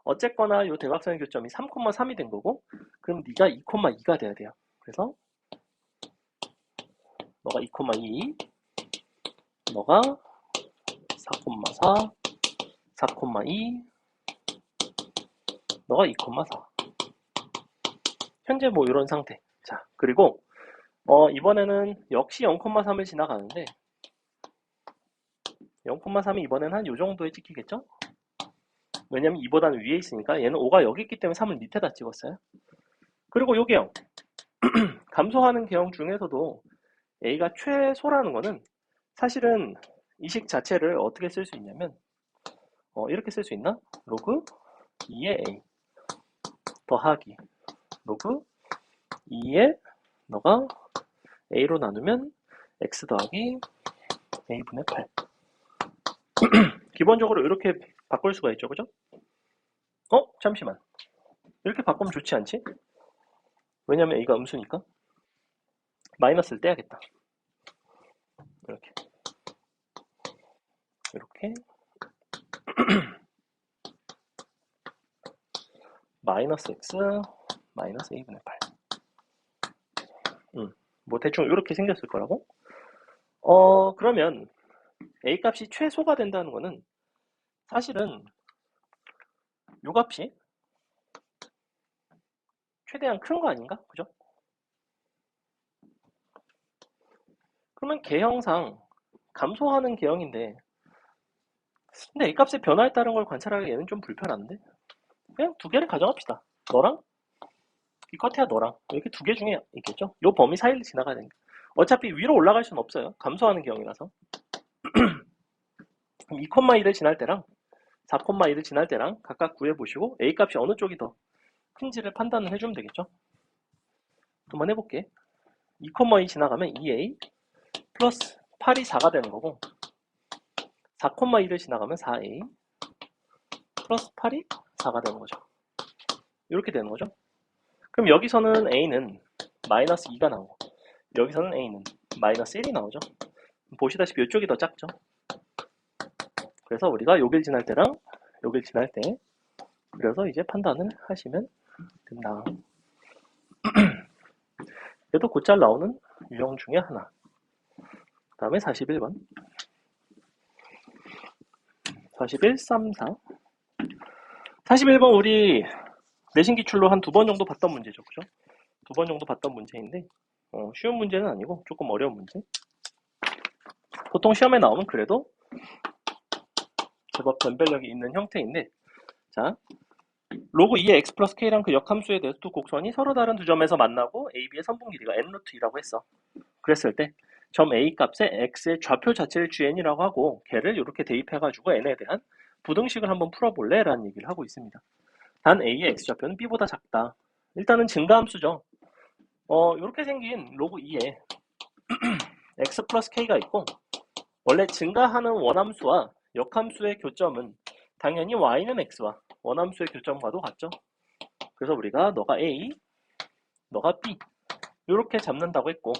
어쨌거나 요 대각선의 교점이 3,3이 된 거고, 그럼 네가 2,2가 돼야 돼요. 그래서 너가 2,2, 너가 4,4, 4,2, 너가 2,4. 현재 뭐 이런 상태. 자, 그리고 이번에는 역시 0,3을 지나가는데 0,3이 이번에는 한 요 정도에 찍히겠죠? 왜냐면 2보다는 위에 있으니까 얘는 5가 여기 있기 때문에 3을 밑에다 찍었어요. 그리고 요 개형. 감소하는 개형 중에서도 A가 최소라는 거는 사실은 이 식 자체를 어떻게 쓸 수 있냐면 이렇게 쓸 수 있나? 로그 2의 A 더하기 로그 2의 너가 A로 나누면 X 더하기 A분의 8. 기본적으로 이렇게 바꿀 수가 있죠, 그죠? 잠시만. 이렇게 바꾸면 좋지 않지? 왜냐면 A가 음수니까. 마이너스를 떼야겠다. 이렇게. 이렇게. 마이너스 X, 마이너스 A분의 8. 뭐 대충 이렇게 생겼을 거라고? 그러면 A 값이 최소가 된다는 거는 사실은 요 값이 최대한 큰 거 아닌가? 그죠? 그러면 개형상 감소하는 개형인데 근데 A 값의 변화에 따른 걸 관찰하기 얘는 좀 불편한데 그냥 두 개를 가정합시다. 너랑 이 커트야 너랑 이렇게 두 개 중에 있겠죠? 요 범위 사이를 지나가야 되니까 어차피 위로 올라갈 수는 없어요. 감소하는 개형이라서 그럼 2,2를 지날 때랑 4,2를 지날 때랑 각각 구해보시고 A 값이 어느 쪽이 더 큰지를 판단을 해주면 되겠죠? 한번 해볼게. 2,2 지나가면 2A 플러스 8이 4가 되는 거고 4,2를 지나가면 4A 플러스 8이 4가 되는 거죠. 이렇게 되는 거죠. 그럼 여기서는 A는 마이너스 2가 나오고 여기서는 A는 마이너스 1이 나오죠. 보시다시피 이쪽이 더 작죠. 그래서 우리가 요길 지날 때랑 요길 지날 때 그래서 이제 판단을 하시면 된다. 얘도 곧잘 나오는 유형 중에 하나. 그 다음에 41번 41, 3, 4 41번 우리 내신 기출로 한 두 번 정도 봤던 문제죠. 그죠? 두 번 정도 봤던 문제인데 쉬운 문제는 아니고 조금 어려운 문제. 보통 시험에 나오면 그래도 제법 변별력이 있는 형태인데 자 로그 2의 x 플러스 k랑 그 역함수에 대해서 두 곡선이 서로 다른 두 점에서 만나고 AB의 선분 길이가 n 루트 2라고 했어. 그랬을 때 점 A 값에 x의 좌표 자체를 GN이라고 하고 걔를 이렇게 대입해가지고 n에 대한 부등식을 한번 풀어볼래? 라는 얘기를 하고 있습니다. 단 A의 x좌표는 B보다 작다. 일단은 증가함수죠. 이렇게 생긴 로그 2에 x 플러스 k가 있고 원래 증가하는 원함수와 역함수의 교점은 당연히 y는 x와 원함수의 교점과도 같죠. 그래서 우리가 너가 A, 너가 B 이렇게 잡는다고 했고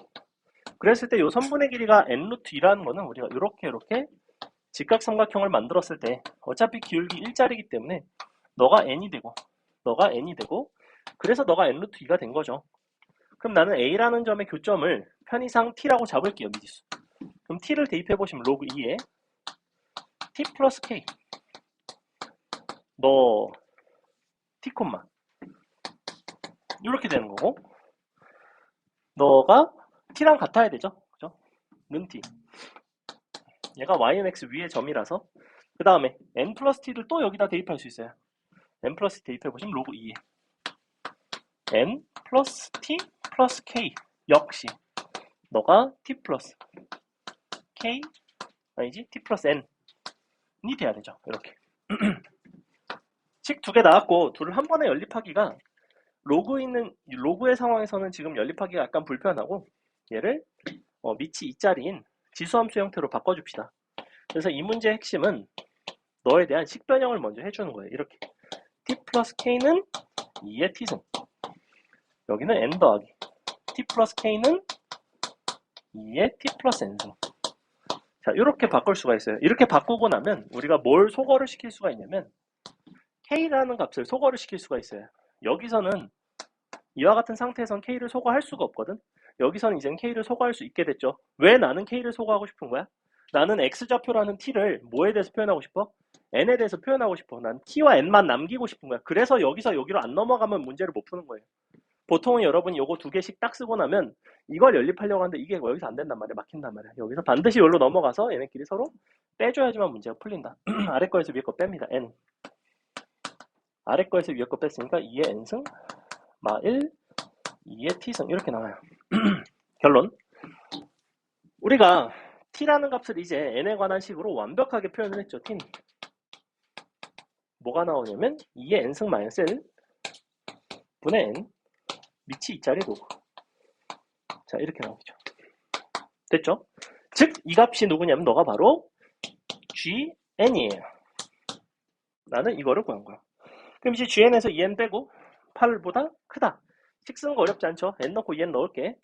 그랬을 때 이 선분의 길이가 n 루트 2라는 거는 우리가 이렇게 직각삼각형을 만들었을 때 어차피 기울기 일자리이기 때문에 너가 n이 되고 너가 n이 되고 그래서 너가 n 루트 2가 된 거죠. 그럼 나는 A라는 점의 교점을 편의상 T라고 잡을게요. 미지수. 그럼 T를 대입해보시면 로그 2에 T 플러스 K 너 T 콤마 이렇게 되는 거고 너가 T랑 같아야 되죠. 그죠? 는 T 얘가 YNX 위의 점이라서 그 다음에 N 플러스 T를 또 여기다 대입할 수 있어요. N 플러스 T 대입해보시면 로그 2에 N 플러스 T 플러스 K 역시 너가 T 플러스 K 아니지 T 플러스 N이 돼야 되죠. 이렇게 식 두 개 나왔고 둘을 한 번에 연립하기가 로그의 상황에서는 지금 연립하기가 약간 불편하고 얘를 밑이 2짜리인 지수함수 형태로 바꿔줍시다. 그래서 이 문제의 핵심은 너에 대한 식변형을 먼저 해주는 거예요. 이렇게 t 플러스 k는 2의 t승 여기는 n 더하기 t 플러스 k는 2의 t 플러스 n승. 자, 이렇게 바꿀 수가 있어요. 이렇게 바꾸고 나면 우리가 뭘 소거를 시킬 수가 있냐면 k라는 값을 소거를 시킬 수가 있어요. 여기서는 이와 같은 상태에선 k를 소거할 수가 없거든. 여기서는 이제는 k를 소거할 수 있게 됐죠. 왜 나는 k를 소거하고 싶은 거야? 나는 x좌표라는 t를 뭐에 대해서 표현하고 싶어? n에 대해서 표현하고 싶어. 난 t와 n만 남기고 싶은 거야. 그래서 여기서 여기로 안 넘어가면 문제를 못 푸는 거예요. 보통은 여러분이 요거 두 개씩 딱 쓰고 나면 이걸 연립하려고 하는데 이게 여기서 안 된단 말이야. 막힌단 말이야. 여기서 반드시 여기로 넘어가서 얘네끼리 서로 빼줘야지만 문제가 풀린다. 아래 거에서 위에 거 뺍니다. n. 아래 거에서 위에 거 뺐으니까 2의 n승 마 1, 2의 t승 이렇게 나와요. 결론. 우리가 t라는 값을 이제 n에 관한 식으로 완벽하게 표현을 했죠. t는 뭐가 나오냐면 2의 n승 마이너스 1 분의 n 밑이 2짜리 로그. 자, 이렇게 나오죠. 됐죠? 즉, 이 값이 누구냐면 너가 바로 gn이에요. 나는 이거를 구한 거야. 그럼 이제 gn에서 2n 빼고 8보다 크다. 식 쓰는 거 어렵지 않죠? n 넣고 2n 넣을게.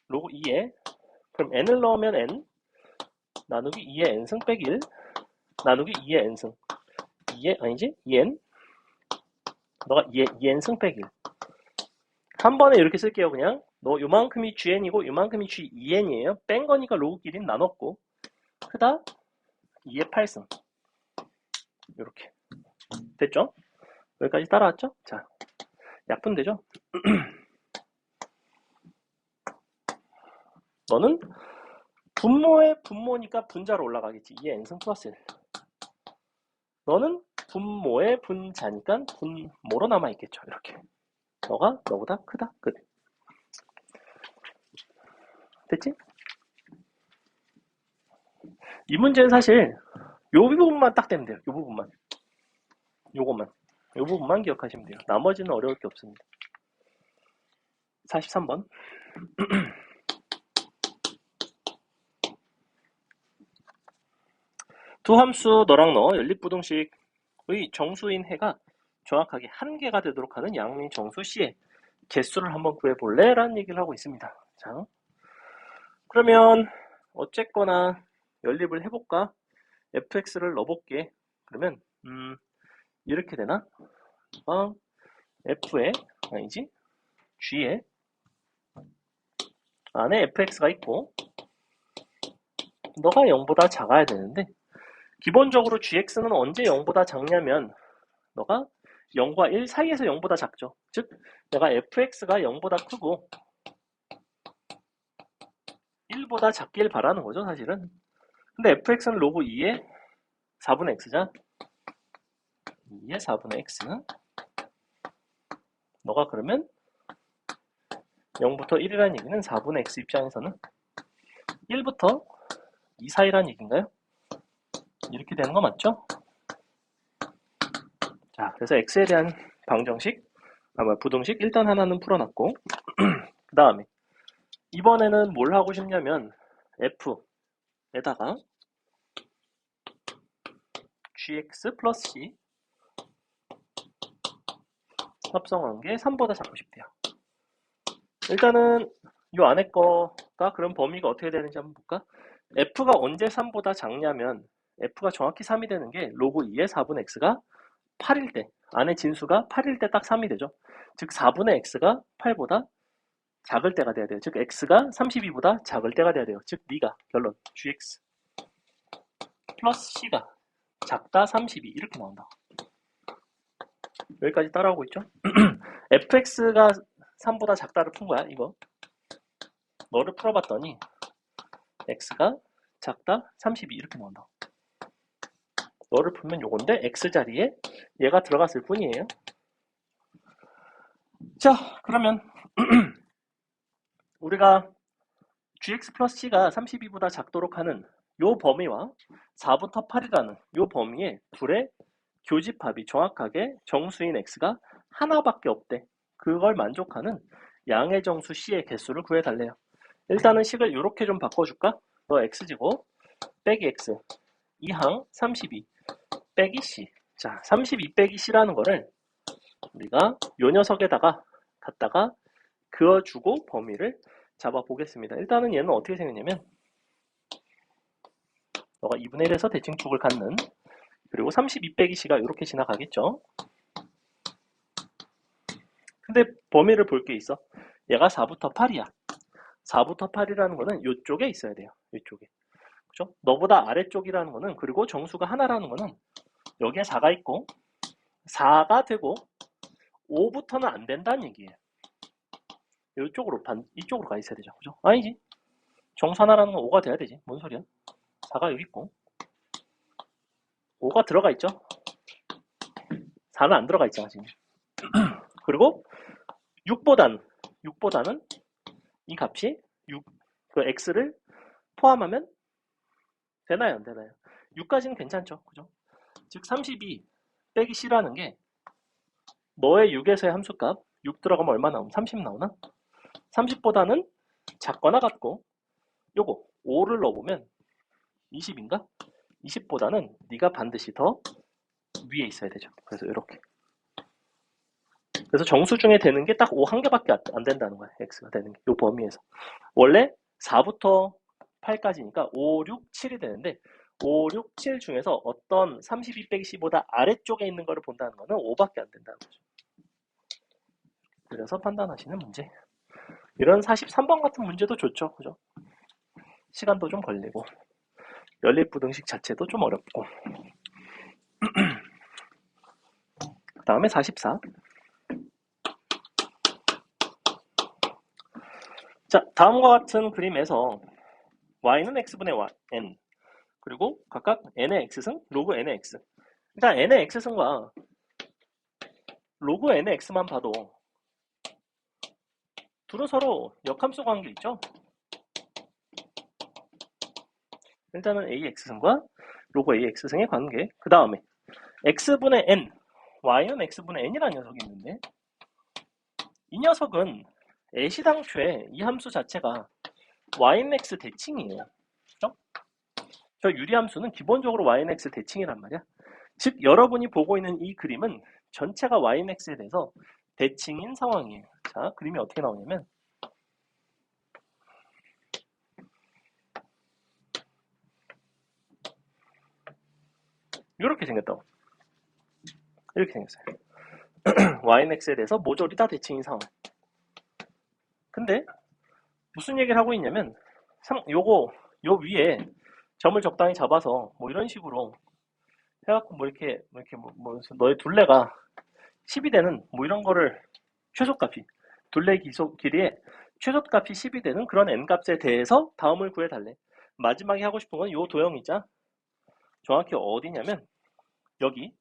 로그 2에 그럼 n을 넣으면 n 나누기 2의 n승 빼기 1 나누기 2의 n승 2의 아니지? 2n 너가 2n승 빼기 1 한 번에 이렇게 쓸게요. 그냥 너 요만큼이 gn이고 요만큼이 g2n이에요. 뺀 거니까 로그끼리는 나눴고 크다 2의 8승 이렇게 됐죠? 여기까지 따라왔죠? 자, 약분되죠? 너는 분모의 분모니까 분자로 올라가겠지. 2의 n승 플러스 1. 너는 분모의 분자니까 분모로 남아있겠죠. 이렇게. 너가 너보다 크다. 끝. 됐지? 이 문제는 사실 요 부분만 딱 되면 돼요. 요 부분만. 요것만. 요 부분만 기억하시면 돼요. 나머지는 어려울 게 없습니다. 43번. 두 함수 너랑 너 연립부등식의 정수인 해가 정확하게 한 개가 되도록 하는 양민 정수 C의 개수를 한번 구해볼래? 라는 얘기를 하고 있습니다. 자, 그러면 어쨌거나 연립을 해볼까? fx를 넣어볼게. 그러면 이렇게 되나? f에 아니지? g에 안에 fx가 있고 너가 0보다 작아야 되는데 기본적으로 gx는 언제 0보다 작냐면 너가 0과 1 사이에서 0보다 작죠. 즉 내가 fx가 0보다 크고 1보다 작길 바라는 거죠, 사실은. 근데 fx는 로그 2의 4분의 x자. 2의 4분의 x는 너가 그러면 0부터 1이라는 얘기는 4분의 x 입장에서는 1부터 2 사이라는 얘기인가요? 이렇게 되는 거 맞죠? 자, 그래서 x에 대한 방정식, 부등식 일단 하나는 풀어놨고 그 다음에 이번에는 뭘 하고 싶냐면 f에다가 gx 플러스 c 합성한 게 3보다 작고 싶대요. 일단은 이 안에 거가 그럼 범위가 어떻게 되는지 한번 볼까? f가 언제 3보다 작냐면 f가 정확히 3이 되는 게 로그 2의 4분의 x가 8일 때 안에 진수가 8일 때 딱 3이 되죠. 즉 4분의 x가 8보다 작을 때가 돼야 돼요. 즉 x가 32보다 작을 때가 돼야 돼요. 즉 네가 결론 gx 플러스 c가 작다 32 이렇게 나온다. 여기까지 따라오고 있죠? fx가 3보다 작다를 푼 거야 이거. 너를 풀어봤더니 x가 작다 32 이렇게 나온다. 너를 풀면 요건데 x자리에 얘가 들어갔을 뿐이에요. 자, 그러면 우리가 gx 플러스 c가 32보다 작도록 하는 요 범위와 4부터 8이라는 요 범위에 둘의 교집합이 정확하게 정수인 x가 하나밖에 없대. 그걸 만족하는 양의 정수 c의 개수를 구해달래요. 일단은 식을 이렇게 좀 바꿔줄까? 너 x지고 빼기 x 2항 32 빼기 c. 자, 32 빼기 c라는 거를 우리가 요 녀석에다가 갖다가 그어주고 범위를 잡아 보겠습니다. 일단은 얘는 어떻게 생겼냐면 너가 2분의 1에서 대칭축을 갖는, 그리고 32 빼기 C가 이렇게 지나가겠죠. 근데 범위를 볼 게 있어. 얘가 4부터 8이야. 4부터 8이라는 거는 이쪽에 있어야 돼요. 이쪽에. 그죠? 너보다 아래쪽이라는 거는, 그리고 정수가 하나라는 거는 여기에 4가 있고 4가 되고 5부터는 안 된다는 얘기예요. 이쪽으로 이쪽으로 가 있어야 되죠. 그죠? 아니지. 정수 하나라는 건 5가 돼야 되지. 뭔 소리야? 4가 여기 있고 5가 들어가 있죠. 4는 안 들어가 있잖아 지금. 그리고 6보다는 이 값이 6, 그 x를 포함하면 되나요? 안 되나요? 6까지는 괜찮죠. 그죠? 즉 32 빼기 c라는 게 너의 6에서의 함수값 6 들어가면 얼마 나오면 30 나오나? 30보다는 작거나 같고, 요거 5를 넣어보면 20인가? 20보다는 네가 반드시 더 위에 있어야 되죠. 그래서 이렇게. 그래서 정수 중에 되는 게 딱 5 한 개밖에 안 된다는 거야. x가 되는 게. 요 범위에서. 원래 4부터 8까지니까 5, 6, 7이 되는데 5, 6, 7 중에서 어떤 32 빼기 10보다 아래쪽에 있는 거를 본다는 거는 5밖에 안 된다는 거죠. 그래서 판단하시는 문제. 이런 43번 같은 문제도 좋죠. 그죠? 시간도 좀 걸리고 연립부등식 자체도 좀 어렵고. 그 다음에 44. 자, 다음과 같은 그림에서 y는 x분의 n, 그리고 각각 n의 x승, 로그 n의 x. 일단 n의 x승과 로그 n의 x만 봐도 둘은 서로 역함수 관계 있죠. 일단은 ax승과 로그 ax승의 관계. 그 다음에 x분의 n, y는 x분의 n이라는 녀석이 있는데, 이 녀석은 애시당초에 이 함수 자체가 yx 대칭이에요. 그죠? 저 유리함수는 기본적으로 yx 대칭이란 말이야. 즉 여러분이 보고 있는 이 그림은 전체가 yx에 대해서 대칭인 상황이에요. 자, 그림이 어떻게 나오냐면 이렇게 생겼다고. 이렇게 생겼어요. yx에 대해서 모조리 다 대칭인 상황. 근데 무슨 얘기를 하고 있냐면 요 위에 점을 적당히 잡아서 뭐 이런 식으로 해갖고 뭐 이렇게 너의 둘레가 10이 되는 뭐 이런 거를, 최소값이 둘레 길이의 최소값이 10이 되는 그런 n값에 대해서 다음을 구해달래. 마지막에 하고 싶은 건 요 도형이자 정확히 어디냐면 여기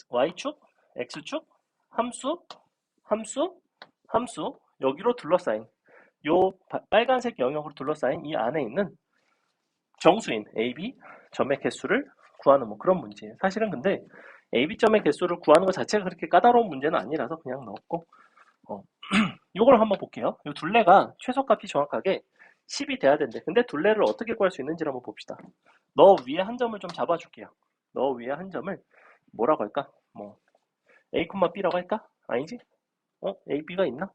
y축, x축, 함수, 여기로 둘러싸인 요 빨간색 영역으로 둘러싸인 이 안에 있는 정수인 AB 점의 개수를 구하는 뭐 그런 문제예요. 사실은 근데 AB 점의 개수를 구하는 것 자체가 그렇게 까다로운 문제는 아니라서 그냥 넣었고, 요걸 한번 볼게요. 요 둘레가 최소값이 정확하게 10이 돼야 되는데, 근데 둘레를 어떻게 구할 수 있는지 한번 봅시다. 너 위에 한 점을 좀 잡아줄게요. 너 위에 한 점을 뭐라고 할까? 뭐 A, B라고 할까? 아니지? A, B가 있나?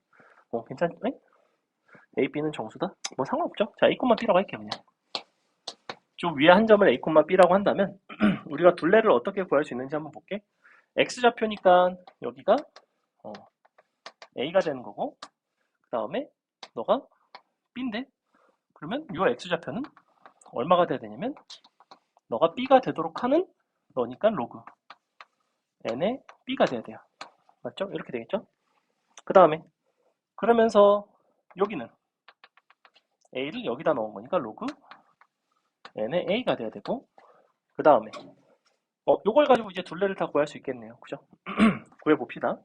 괜찮? A, B는 정수다? 뭐 상관없죠. 자, A, B라고 할게요. 그냥 좀 위에 한 점을 A, B라고 한다면 우리가 둘레를 어떻게 구할 수 있는지 한번 볼게. X좌표니까 여기가 A가 되는 거고, 그 다음에 너가 B인데, 그러면 이 X좌표는 얼마가 돼야 되냐면 너가 B가 되도록 하는 너니까 로그 N의 B가 돼야 돼요. 맞죠? 이렇게 되겠죠? 그 다음에 그러면서 여기는 A를 여기다 넣은 거니까 로그 N의 A가 돼야 되고, 그 다음에 요걸 가지고 이제 둘레를 다 구할 수 있겠네요. 그죠? 구해봅시다.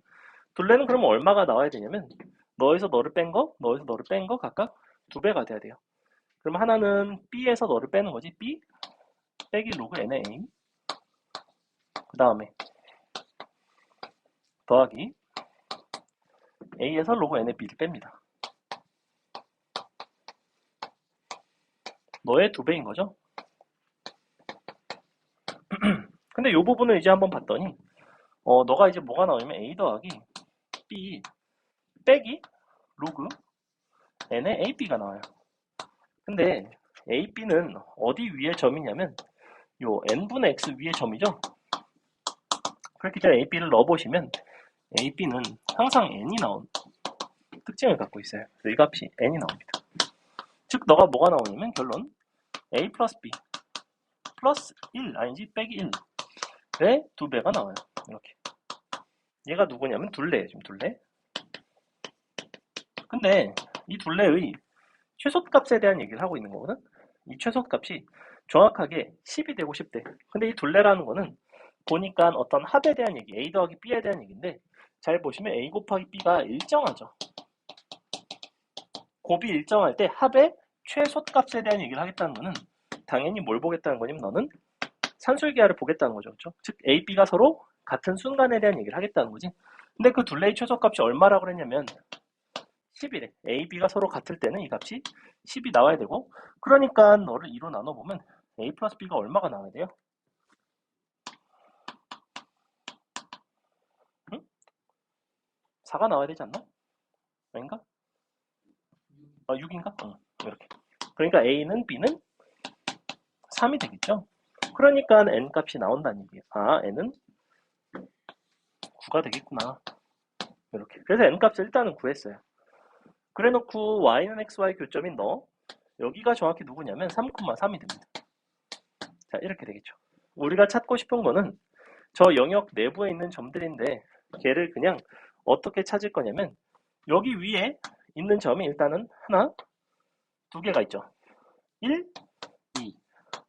둘레는 그러면 얼마가 나와야 되냐면 너에서 너를 뺀 거, 너에서 너를 뺀 거 각각 2배가 돼야 돼요. 그럼 하나는 B에서 너를 빼는 거지. B 빼기 로그 N의 A, 그 다음에 더하기 A에서 로그 N의 B를 뺍니다. 너의 2배인 거죠. 근데 이 부분을 이제 한번 봤더니 너가 이제 뭐가 나오냐면 A 더하기 B 빼기 로그 n에 ab가 나와요. 근데 ab는 어디 위에 점이냐면 요 n분의 x 위에 점이죠. 그렇기 때문에 ab를 넣어보시면 ab는 항상 n이 나온 특징을 갖고 있어요. 이 값이 n이 나옵니다. 즉 너가 뭐가 나오냐면 결론 a 플러스 b 플러스 1 아니지 빼기 1의 2배가 나와요. 이렇게. 얘가 누구냐면 둘레예요. 지금 둘레. 근데 이 둘레의 최소값에 대한 얘기를 하고 있는 거거든. 이 최소값이 정확하게 10이 되고 싶대. 근데 이 둘레라는 거는 보니까 어떤 합에 대한 얘기, a 더하기 b에 대한 얘기인데 잘 보시면 a 곱하기 b가 일정하죠. 곱이 일정할 때 합의 최소값에 대한 얘기를 하겠다는 거는 당연히 뭘 보겠다는 거냐면 너는 산술기하를 보겠다는 거죠. 그렇죠? 즉 a, b가 서로 같은 순간에 대한 얘기를 하겠다는 거지. 근데 그 둘레의 최소값이 얼마라고 그랬냐면 10이래. a, b가 서로 같을 때는 이 값이 10이 나와야 되고 그러니까 너를 2로 나눠보면 a 플러스 b가 얼마가 나와야 돼요? 응? 4가 나와야 되지 않나? 아닌가? 6인가? 이렇게. 그러니까 a는 b는 3이 되겠죠? 그러니까 n 값이 나온다는 얘기예요. n은 9가 되겠구나. 이렇게. 그래서 n 값을 일단은 구했어요. 그래놓고 y는 xy 교점인 너 여기가 정확히 누구냐면 3,3이 됩니다. 자 이렇게 되겠죠. 우리가 찾고 싶은 거는 저 영역 내부에 있는 점들인데 걔를 그냥 어떻게 찾을 거냐면 여기 위에 있는 점이 일단은 하나, 두 개가 있죠. 1, 2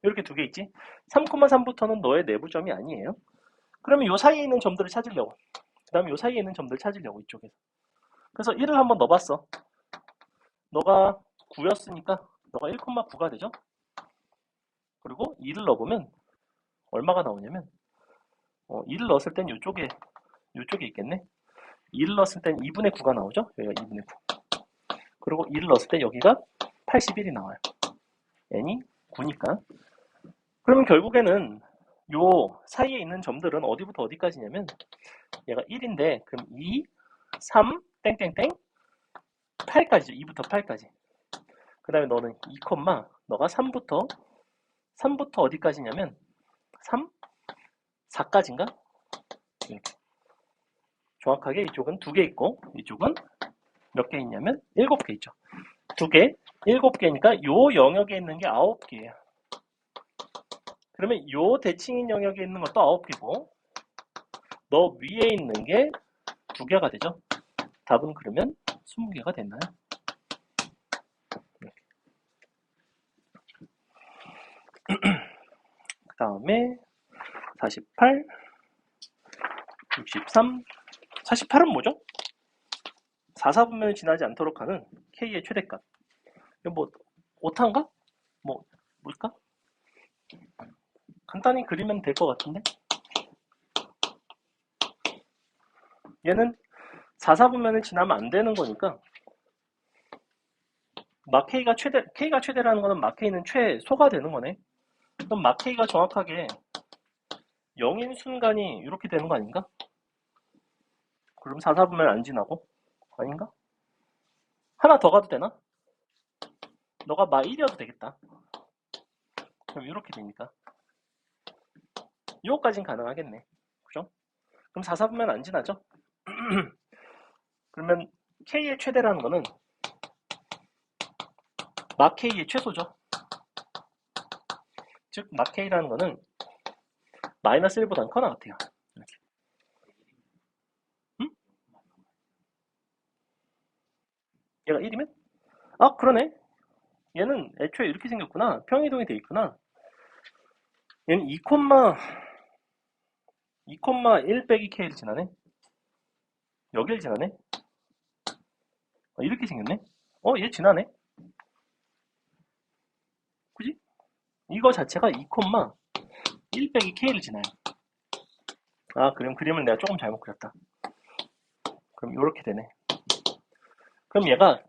이렇게 두 개 있지. 3,3부터는 너의 내부점이 아니에요. 그러면 요 사이에 있는 점들을 찾으려고 그 다음에 요 사이에 있는 점들을 찾으려고 이쪽에서 그래서 1을 한번 넣어봤어. 너가 9였으니까 너가 1,9가 되죠. 그리고 2를 넣어보면 얼마가 나오냐면 2를 넣었을 땐 요쪽에 있겠네. 2를 넣었을 땐 2분의 9가 나오죠. 여기가 2분의 9. 그리고 2를 넣었을 때 여기가 81이 나와요. n이 9니까. 그러면 결국에는 요 사이에 있는 점들은 어디부터 어디까지냐면 얘가 1인데 그럼 2, 3, 땡땡땡 8까지죠. 2부터 8까지. 그 다음에 너는 2, 너가 3부터 어디까지냐면 3, 4까지인가? 이렇게. 정확하게 이쪽은 2개 있고 이쪽은 몇 개 있냐면 7개 있죠. 2개, 7개니까 요 영역에 있는 게 9개예요. 그러면 요 대칭인 영역에 있는 것도 9개고 너 위에 있는 게 2개가 되죠. 답은 그러면 20개가 됐나요? 그 다음에 48, 63, 48은 뭐죠? 4사분면을 지나지 않도록 하는 K의 최대값. 이거 뭐 오타인가? 뭘까? 간단히 그리면 될 것 같은데? 얘는 4사분면을 지나면 안 되는 거니까 막 K가 최대라는 거는 막 K는 최소가 되는 거네. 그럼 막 K가 정확하게 0인 순간이 이렇게 되는 거 아닌가? 그럼 4사분면 안 지나고? 아닌가? 하나 더 가도 되나? 너가 막 1이어도 되겠다. 그럼 이렇게 되니까 이거까진 가능하겠네. 그죠? 그럼 4사분면 안 지나죠? 그러면 K의 최대라는 거는 막 K의 최소죠. 즉, 막 K라는 거는 마이너스 1보다는 커나 같아요. 이렇게. 응? 얘가 1이면? 아, 그러네. 얘는 애초에 이렇게 생겼구나. 평이동이 돼 있구나. 얘는 2,1 빼기 K를 지나네. 여기를 지나네. 이렇게 생겼네. 얘 지나네. 그지? 이거 자체가 2,1 빼기 K를 지나요. 아, 그럼 그림을 내가 조금 잘못 그렸다. 그럼 이렇게 되네. 그럼 얘가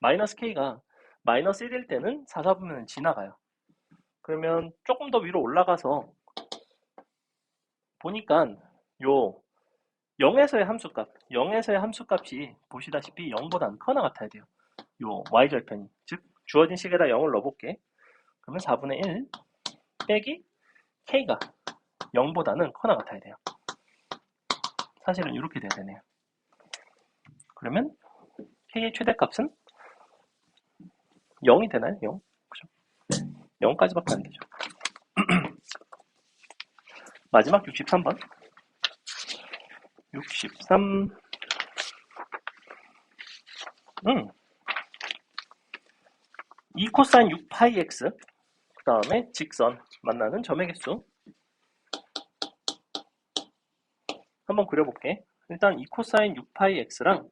마이너스 K가 마이너스 1일 때는 4사분면은 지나가요. 그러면 조금 더 위로 올라가서 보니까 요 0에서의 함수값이 보시다시피 0보다는 커나 같아야 돼요. 요 y절편이, 즉 주어진 식에다 0을 넣어볼게. 그러면 4분의 1 빼기 k가 0보다는 커나 같아야 돼요. 사실은 이렇게 돼야 되네요. 그러면 k의 최대값은 0이 되나요? 0? 그죠? 0까지밖에 안 되죠. 마지막 63번. 63. 2 코사인 6파이 x, 그 다음에 직선 만나는 점의 개수 한번 그려볼게. 일단 2 코사인 6파이 x랑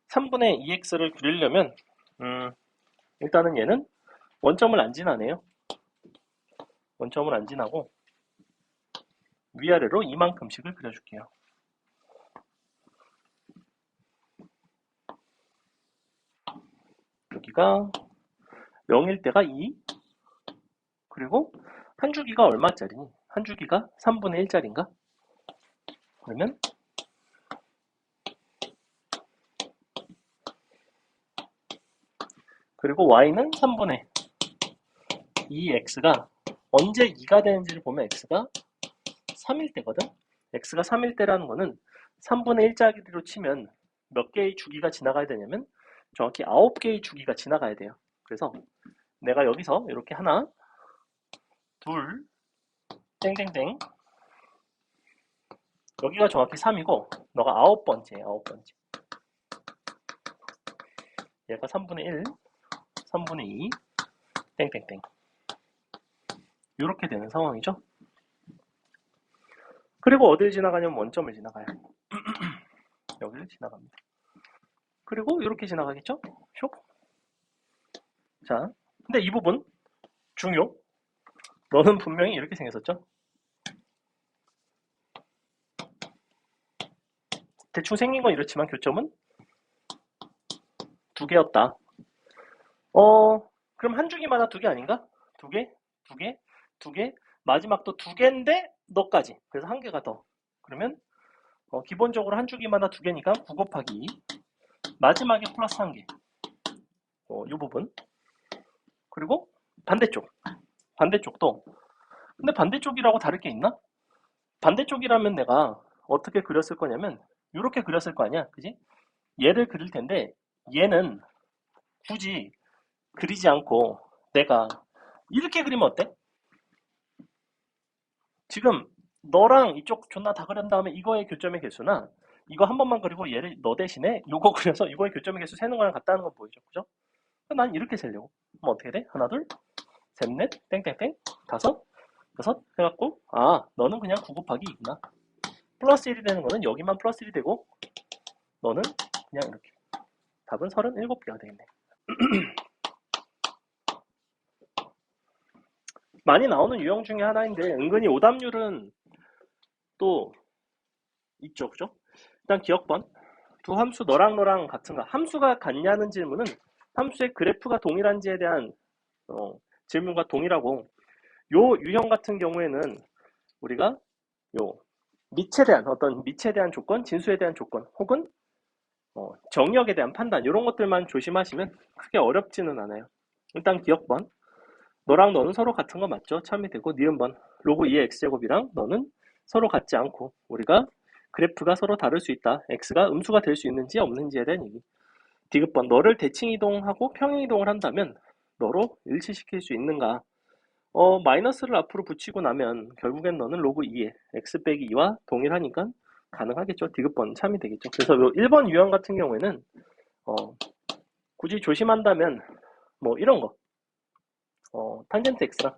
3분의 2x를 그리려면 일단은 얘는 원점을 안 지나네요. 원점을 안 지나고 위아래로 이만큼씩을 그려줄게요. 여기가 0일 때가 2, 그리고 한 주기가 얼마짜리니? 한 주기가 3분의 1짜리인가? 그러면 그리고 y는 3분의 2x가 언제 2가 되는지를 보면 x가 3일 때거든? x가 3일 때라는 거는 3분의 1짜리로 치면 몇 개의 주기가 지나가야 되냐면 정확히 9개의 주기가 지나가야 돼요. 그래서 내가 여기서 이렇게 하나, 둘, 땡땡땡, 여기가 정확히 3이고 너가 9번째야, 9번째. 얘가 3분의 1, 3분의 2, 땡땡땡. 이렇게 되는 상황이죠. 그리고 어딜 지나가냐면 원점을 지나가요. 여기를 지나갑니다. 그리고 이렇게 지나가겠죠? 슉. 자, 근데 이 부분 중요. 너는 분명히 이렇게 생겼었죠? 대충 생긴 건 이렇지만 교점은 두 개였다. 그럼 한 주기마다 두 개 아닌가? 두 개, 두 개, 두 개, 마지막도 두 개인데 너까지. 그래서 한 개가 더. 그러면 기본적으로 한 주기마다 두 개니까 9 곱하기 2. 마지막에 플러스 한 개. 이 부분. 그리고 반대쪽. 반대쪽도. 근데 반대쪽이라고 다를 게 있나? 반대쪽이라면 내가 어떻게 그렸을 거냐면 이렇게 그렸을 거 아니야. 그지? 얘를 그릴 텐데 얘는 굳이 그리지 않고 내가 이렇게 그리면 어때? 지금 너랑 이쪽 존나 다 그린 다음에 이거의 교점의 개수나 이거 한 번만 그리고 얘를 너 대신에 요거 그려서 이거의 교점의 개수 세는 거랑 같다는 건 보이죠? 그죠? 난 이렇게 세려고. 그럼 어떻게 돼? 하나, 둘, 셋, 넷, 땡땡땡, 다섯, 여섯 해갖고 너는 그냥 9 곱하기 2구나. 플러스 1이 되는 거는 여기만 플러스 1이 되고 너는 그냥 이렇게. 답은 37개가 되겠네. 많이 나오는 유형 중에 하나인데 은근히 오답률은 또 있죠. 그죠? 일단 기억번. 두 함수 너랑 같은가? 함수가 같냐는 질문은 함수의 그래프가 동일한지에 대한 질문과 동일하고 요 유형 같은 경우에는 우리가 요 밑에 대한 어떤 밑에 대한 조건, 진수에 대한 조건 혹은 정역에 대한 판단 이런 것들만 조심하시면 크게 어렵지는 않아요. 일단 기억번. 너랑 너는 서로 같은 거 맞죠? 참이 되고 니은번. 로그 2의 x제곱이랑 너는 서로 같지 않고 우리가 그래프가 서로 다를 수 있다. x가 음수가 될 수 있는지 없는지에 대한 얘기. 디귿번. 너를 대칭 이동하고 평행 이동을 한다면 너로 일치시킬 수 있는가? 마이너스를 앞으로 붙이고 나면 결국엔 너는 로그 2에 x 빼기 2와 동일하니까 가능하겠죠. 디귿번 참이 되겠죠. 그래서 요 1번 유형 같은 경우에는 굳이 조심한다면 뭐 이런 거 탄젠트 x랑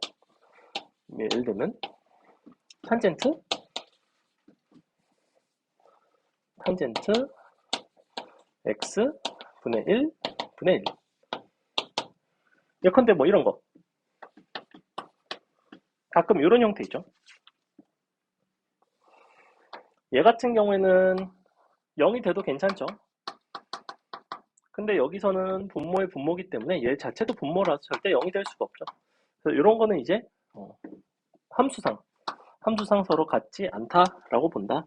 예를 들면 탄젠트 x 분의 1 분의 1 예컨대 뭐 이런 거 가끔 이런 형태 있죠. 얘 같은 경우에는 0이 돼도 괜찮죠. 근데 여기서는 분모의 분모기 때문에 얘 자체도 분모라서 절대 0이 될 수가 없죠. 그래서 이런 거는 이제 함수상 서로 같지 않다라고 본다.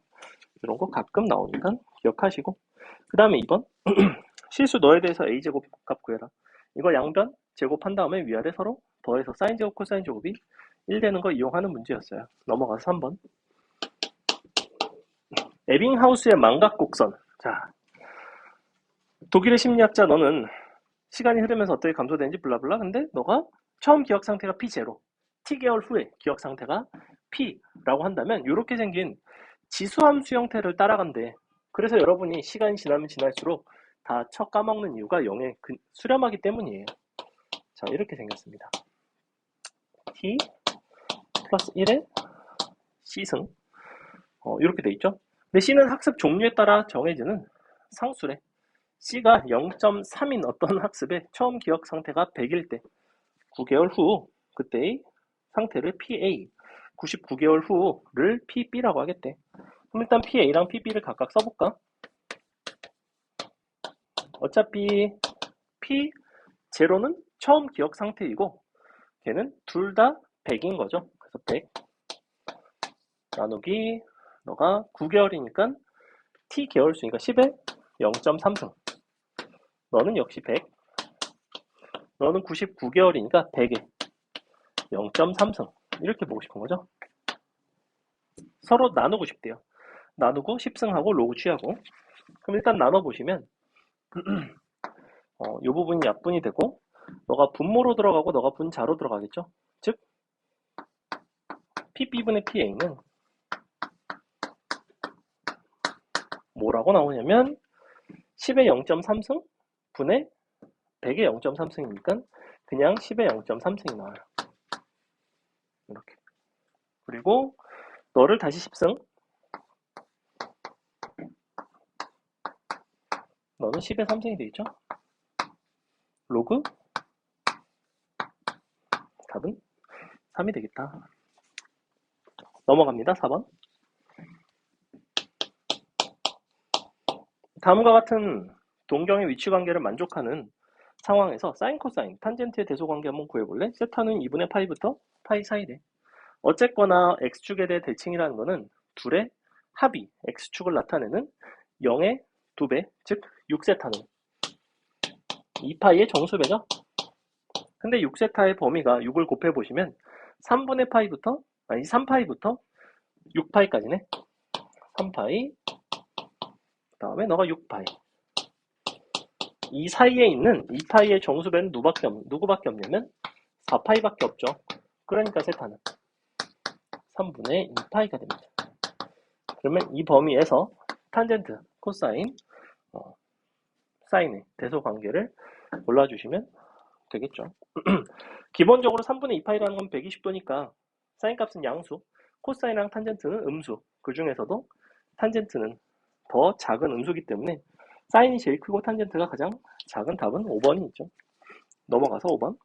이런 거 가끔 나오니까 기억하시고 그 다음에 2번 실수 너에 대해서 a제곱 값 구해라. 이거 양변 제곱한 다음에 위아래 서로 더해서 사인 제곱 코사인 제곱이 1 되는 거 이용하는 문제였어요. 넘어가서 3번. 에빙하우스의 망각곡선. 자, 독일의 심리학자 너는 시간이 흐르면서 어떻게 감소되는지 블라블라. 근데 너가 처음 기억 상태가 P0, T개월 후에 기억 상태가 P라고 한다면 이렇게 생긴 지수함수 형태를 따라간대. 그래서 여러분이 시간이 지나면 지날수록 다 쳐 까먹는 이유가 0에 수렴하기 때문이에요. 자, 이렇게 생겼습니다. T 플러스 1에 C승. 이렇게 돼 있죠. 근데 C는 학습 종류에 따라 정해지는 상수래. C가 0.3인 어떤 학습에 처음 기억 상태가 100일 때 9개월 후 그때의 상태를 PA, 99개월 후를 PB라고 하겠대. 그럼 일단 PA랑 PB를 각각 써볼까? 어차피 P0는 처음 기억 상태이고 걔는 둘 다 100인 거죠. 그래서 100 나누기 너가 9개월이니까 T 개월 수니까 10에 0.3승. 너는 역시 100. 너는 99개월이니까 100에 0.3승. 이렇게 보고 싶은 거죠. 서로 나누고 싶대요. 나누고 10승하고 로그 취하고. 그럼 일단 나눠보시면 이 부분이 약분이 되고 너가 분모로 들어가고 너가 분자로 들어가겠죠. 즉 PB분의 PA는 뭐라고 나오냐면 10의 0.3승 분의 100의 0.3승이니까 그냥 10의 0.3승이 나와요. 이렇게. 그리고 너를 다시 10승, 너는 10의 3승이 되겠죠? 로그 답은 3이 되겠다. 넘어갑니다. 4번. 다음과 같은 동경의 위치관계를 만족하는 상황에서 사인, 코사인, 탄젠트의 대소관계 한번 구해볼래? 세타는 2분의 파이부터 파이 사이래. 어쨌거나 x축에 대해 대칭이라는 것은 둘의 합이 x축을 나타내는 0의 2배, 즉 6세타는 2파이의 정수배죠. 근데 6세타의 범위가 6을 곱해보시면 3분의 파이부터, 아니 3파이부터 6파이까지네. 3파이, 그 다음에 너가 6파이. 이 사이에 있는 2파이의 정수배는 누구밖에 없냐면 4파이밖에 없죠. 그러니까 세타는 3분의 2파이가 됩니다. 그러면 이 범위에서 탄젠트, 코사인, 사인의 대소관계를 골라주시면 되겠죠. 기본적으로 3분의 2파이라는 건 120도니까 사인 값은 양수, 코사인이랑 탄젠트는 음수. 그 중에서도 탄젠트는 더 작은 음수기 때문에 사인이 제일 크고 탄젠트가 가장 작은 답은 5번이 있죠. 넘어가서 5번.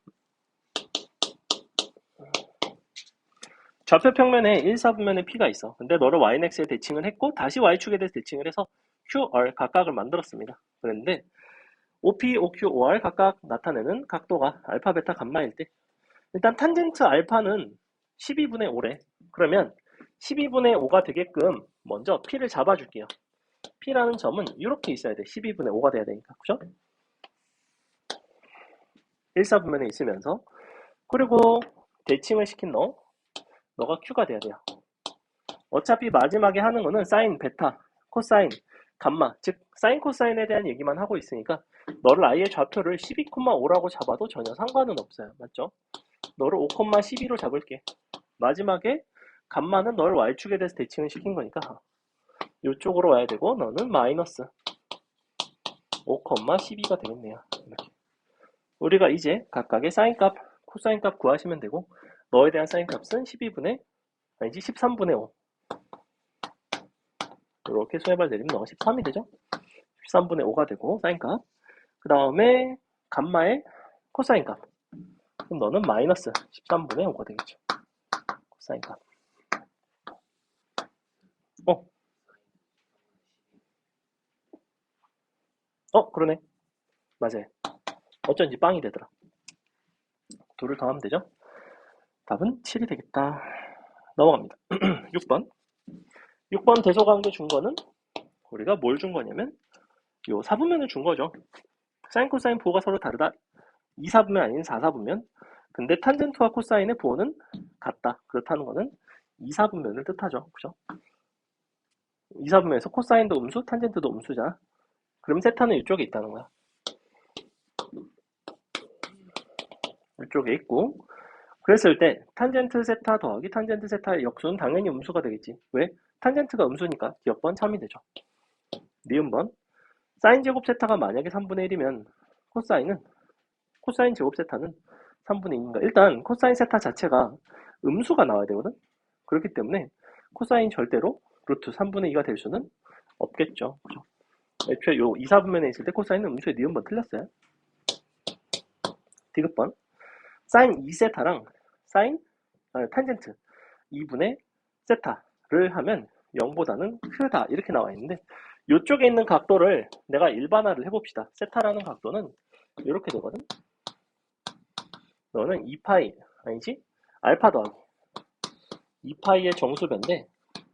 좌표 평면에 1, 4분면에 P가 있어. 근데 너를 YX에 대칭을 했고 다시 Y축에 대해서 대칭을 해서 QR 각각을 만들었습니다. 그런데 OP, OQ, OR 각각 나타내는 각도가 알파, 베타, 감마일 때 일단 탄젠트 알파는 12분의 5래. 그러면 12분의 5가 되게끔 먼저 P를 잡아줄게요. P라는 점은 이렇게 있어야 돼. 12분의 5가 돼야 되니까. 그죠? 1, 4분면에 있으면서 그리고 대칭을 시킨 너가 Q가 돼야 돼요. 어차피 마지막에 하는 거는 사인, 베타, 코사인, 감마, 즉 사인, 코사인에 대한 얘기만 하고 있으니까 너를 아예 좌표를 12,5라고 잡아도 전혀 상관은 없어요. 맞죠? 너를 5,12로 잡을게. 마지막에 감마는 너를 Y축에 대해서 대칭을 시킨 거니까 이쪽으로 와야 되고 너는 마이너스 5,12가 되겠네요. 이렇게. 우리가 이제 각각의 사인 값, 코사인 값 구하시면 되고 너에 대한 사인 값은 13분의 5 이렇게 수해발 내리면 너가 13이 되죠? 13분의 5가 되고 사인 값. 그 다음에 감마의 코사인 값. 그럼 너는 마이너스 13분의 5가 되겠죠. 코사인 값. 그러네. 맞아요. 어쩐지 빵이 되더라. 둘을 더하면 되죠? 답은 7이 되겠다. 넘어갑니다. 6번. 6번 대소관계 준 거는 우리가 뭘 준 거냐면 요 사분면을 준 거죠. 사인 코사인 부호가 서로 다르다. 2사분면 아닌 4사분면. 근데 탄젠트와 코사인의 부호는 같다. 그렇다는 거는 2사분면을 뜻하죠. 그죠? 2사분면에서 코사인도 음수, 탄젠트도 음수잖아. 그럼 세타는 이쪽에 있다는 거야. 이쪽에 있고, 그랬을 때 탄젠트 세타 더하기 탄젠트 세타의 역수는 당연히 음수가 되겠지. 왜? 탄젠트가 음수니까 기억번 참이 되죠. 니은번 사인 제곱 세타가 만약에 3분의 1이면 코사인 제곱 세타는 3분의 2인가. 일단 코사인 세타 자체가 음수가 나와야 되거든. 그렇기 때문에 코사인 절대로 루트 3분의 2가 될 수는 없겠죠. 그죠? 애초에 요 2, 4분면에 있을 때 코사인은 음수에 니은번 틀렸어요. 디귿번 사인 2세타랑 탄젠트 2분의 세타를 하면 0보다는 크다 이렇게 나와 있는데, 이쪽에 있는 각도를 내가 일반화를 해봅시다. 세타라는 각도는 이렇게 되거든. 너는 2파이 아니지? 알파 더하기 2파이의 정수배인데,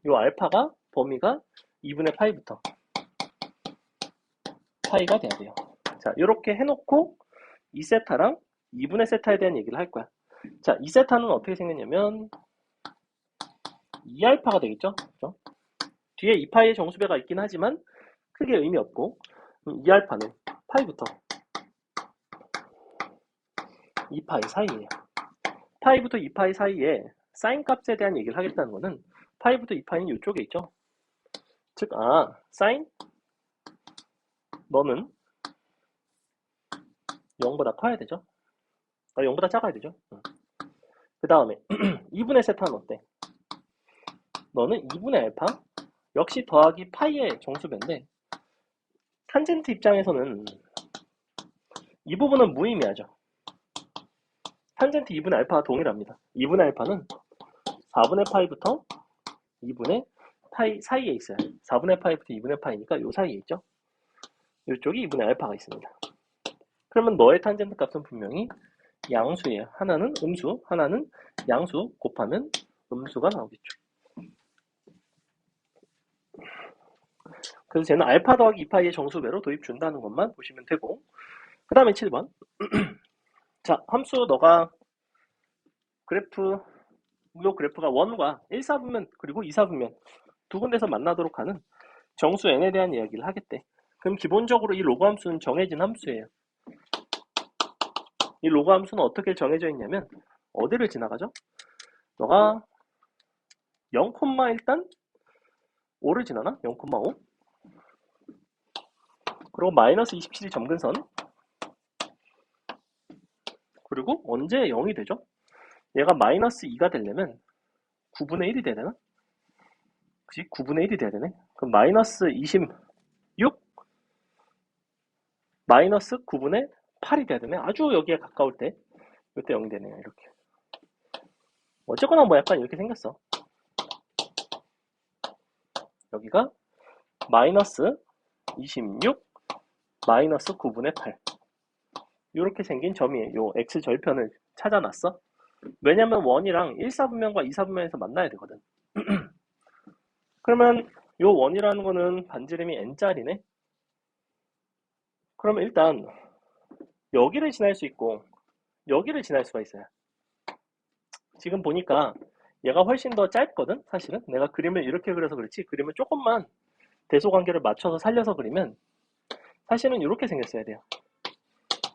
이 알파가 범위가 2분의 파이부터 파이가 돼야 돼요. 자, 이렇게 해놓고 2세타랑 2분의 세타에 대한 얘기를 할 거야. 자, 2세타는 어떻게 생겼냐면 2알파가 되겠죠? 그죠? 뒤에 2파이의 정수배가 있긴 하지만 크게 의미 없고, 2알파는 파이부터 2파이 사이에요. 파이부터 2파이 사이에 사인 값에 대한 얘기를 하겠다는 거는 파이부터 2파이는 이쪽에 있죠. 즉, 사인 너는 0보다 커야 되죠. 0보다 작아야 되죠. 그 다음에 2분의 세타는 어때? 너는 2분의 알파 역시 더하기 파이의 정수배인데, 탄젠트 입장에서는 이 부분은 무의미하죠. 탄젠트 2분의 알파와 동일합니다. 2분의 알파는 4분의 파이부터 2분의 파이 사이에 있어요. 4분의 파이부터 2분의 파이니까 요 사이에 있죠. 이쪽이 2분의 알파가 있습니다. 그러면 너의 탄젠트 값은 분명히 양수예요. 하나는 음수, 하나는 양수 곱하면 음수가 나오겠죠. 그래서 쟤는 알파 더하기 2파이의 정수배로 도입 준다는 것만 보시면 되고, 그 다음에 7번 자, 함수 너가 요 그래프가 1과 1사분면 그리고 2사분면 두 군데서 만나도록 하는 정수 n에 대한 이야기를 하겠대. 그럼 기본적으로 이 로그 함수는 정해진 함수예요. 이 로그 함수는 어떻게 정해져 있냐면 어디를 지나가죠? 너가 0, 일단 5를 지나나? 0,5 그리고 마이너스 27이 점근선, 그리고 언제 0이 되죠? 얘가 마이너스 2가 되려면 9분의 1이 돼야 되나? 그치? 9분의 1이 돼야 되네. 그럼 마이너스 26 마이너스 9분의 8이 돼야 되네. 아주 여기에 가까울 때 이때 0이 되네요. 이렇게. 어쨌거나 뭐 약간 이렇게 생겼어. 여기가 마이너스 26 마이너스 9분의 8 이렇게 생긴 점이에요. 요 x 절편을 찾아놨어. 왜냐면 1이랑 1사분면과 2사분면에서 만나야 되거든. 그러면 요 1이라는 거는 반지름이 n짜리네. 그러면 일단 여기를 지날 수 있고 여기를 지날 수가 있어요. 지금 보니까 얘가 훨씬 더 짧거든. 사실은 내가 그림을 이렇게 그려서 그렇지, 그림을 조금만 대소관계를 맞춰서 살려서 그리면 사실은 이렇게 생겼어야 돼요.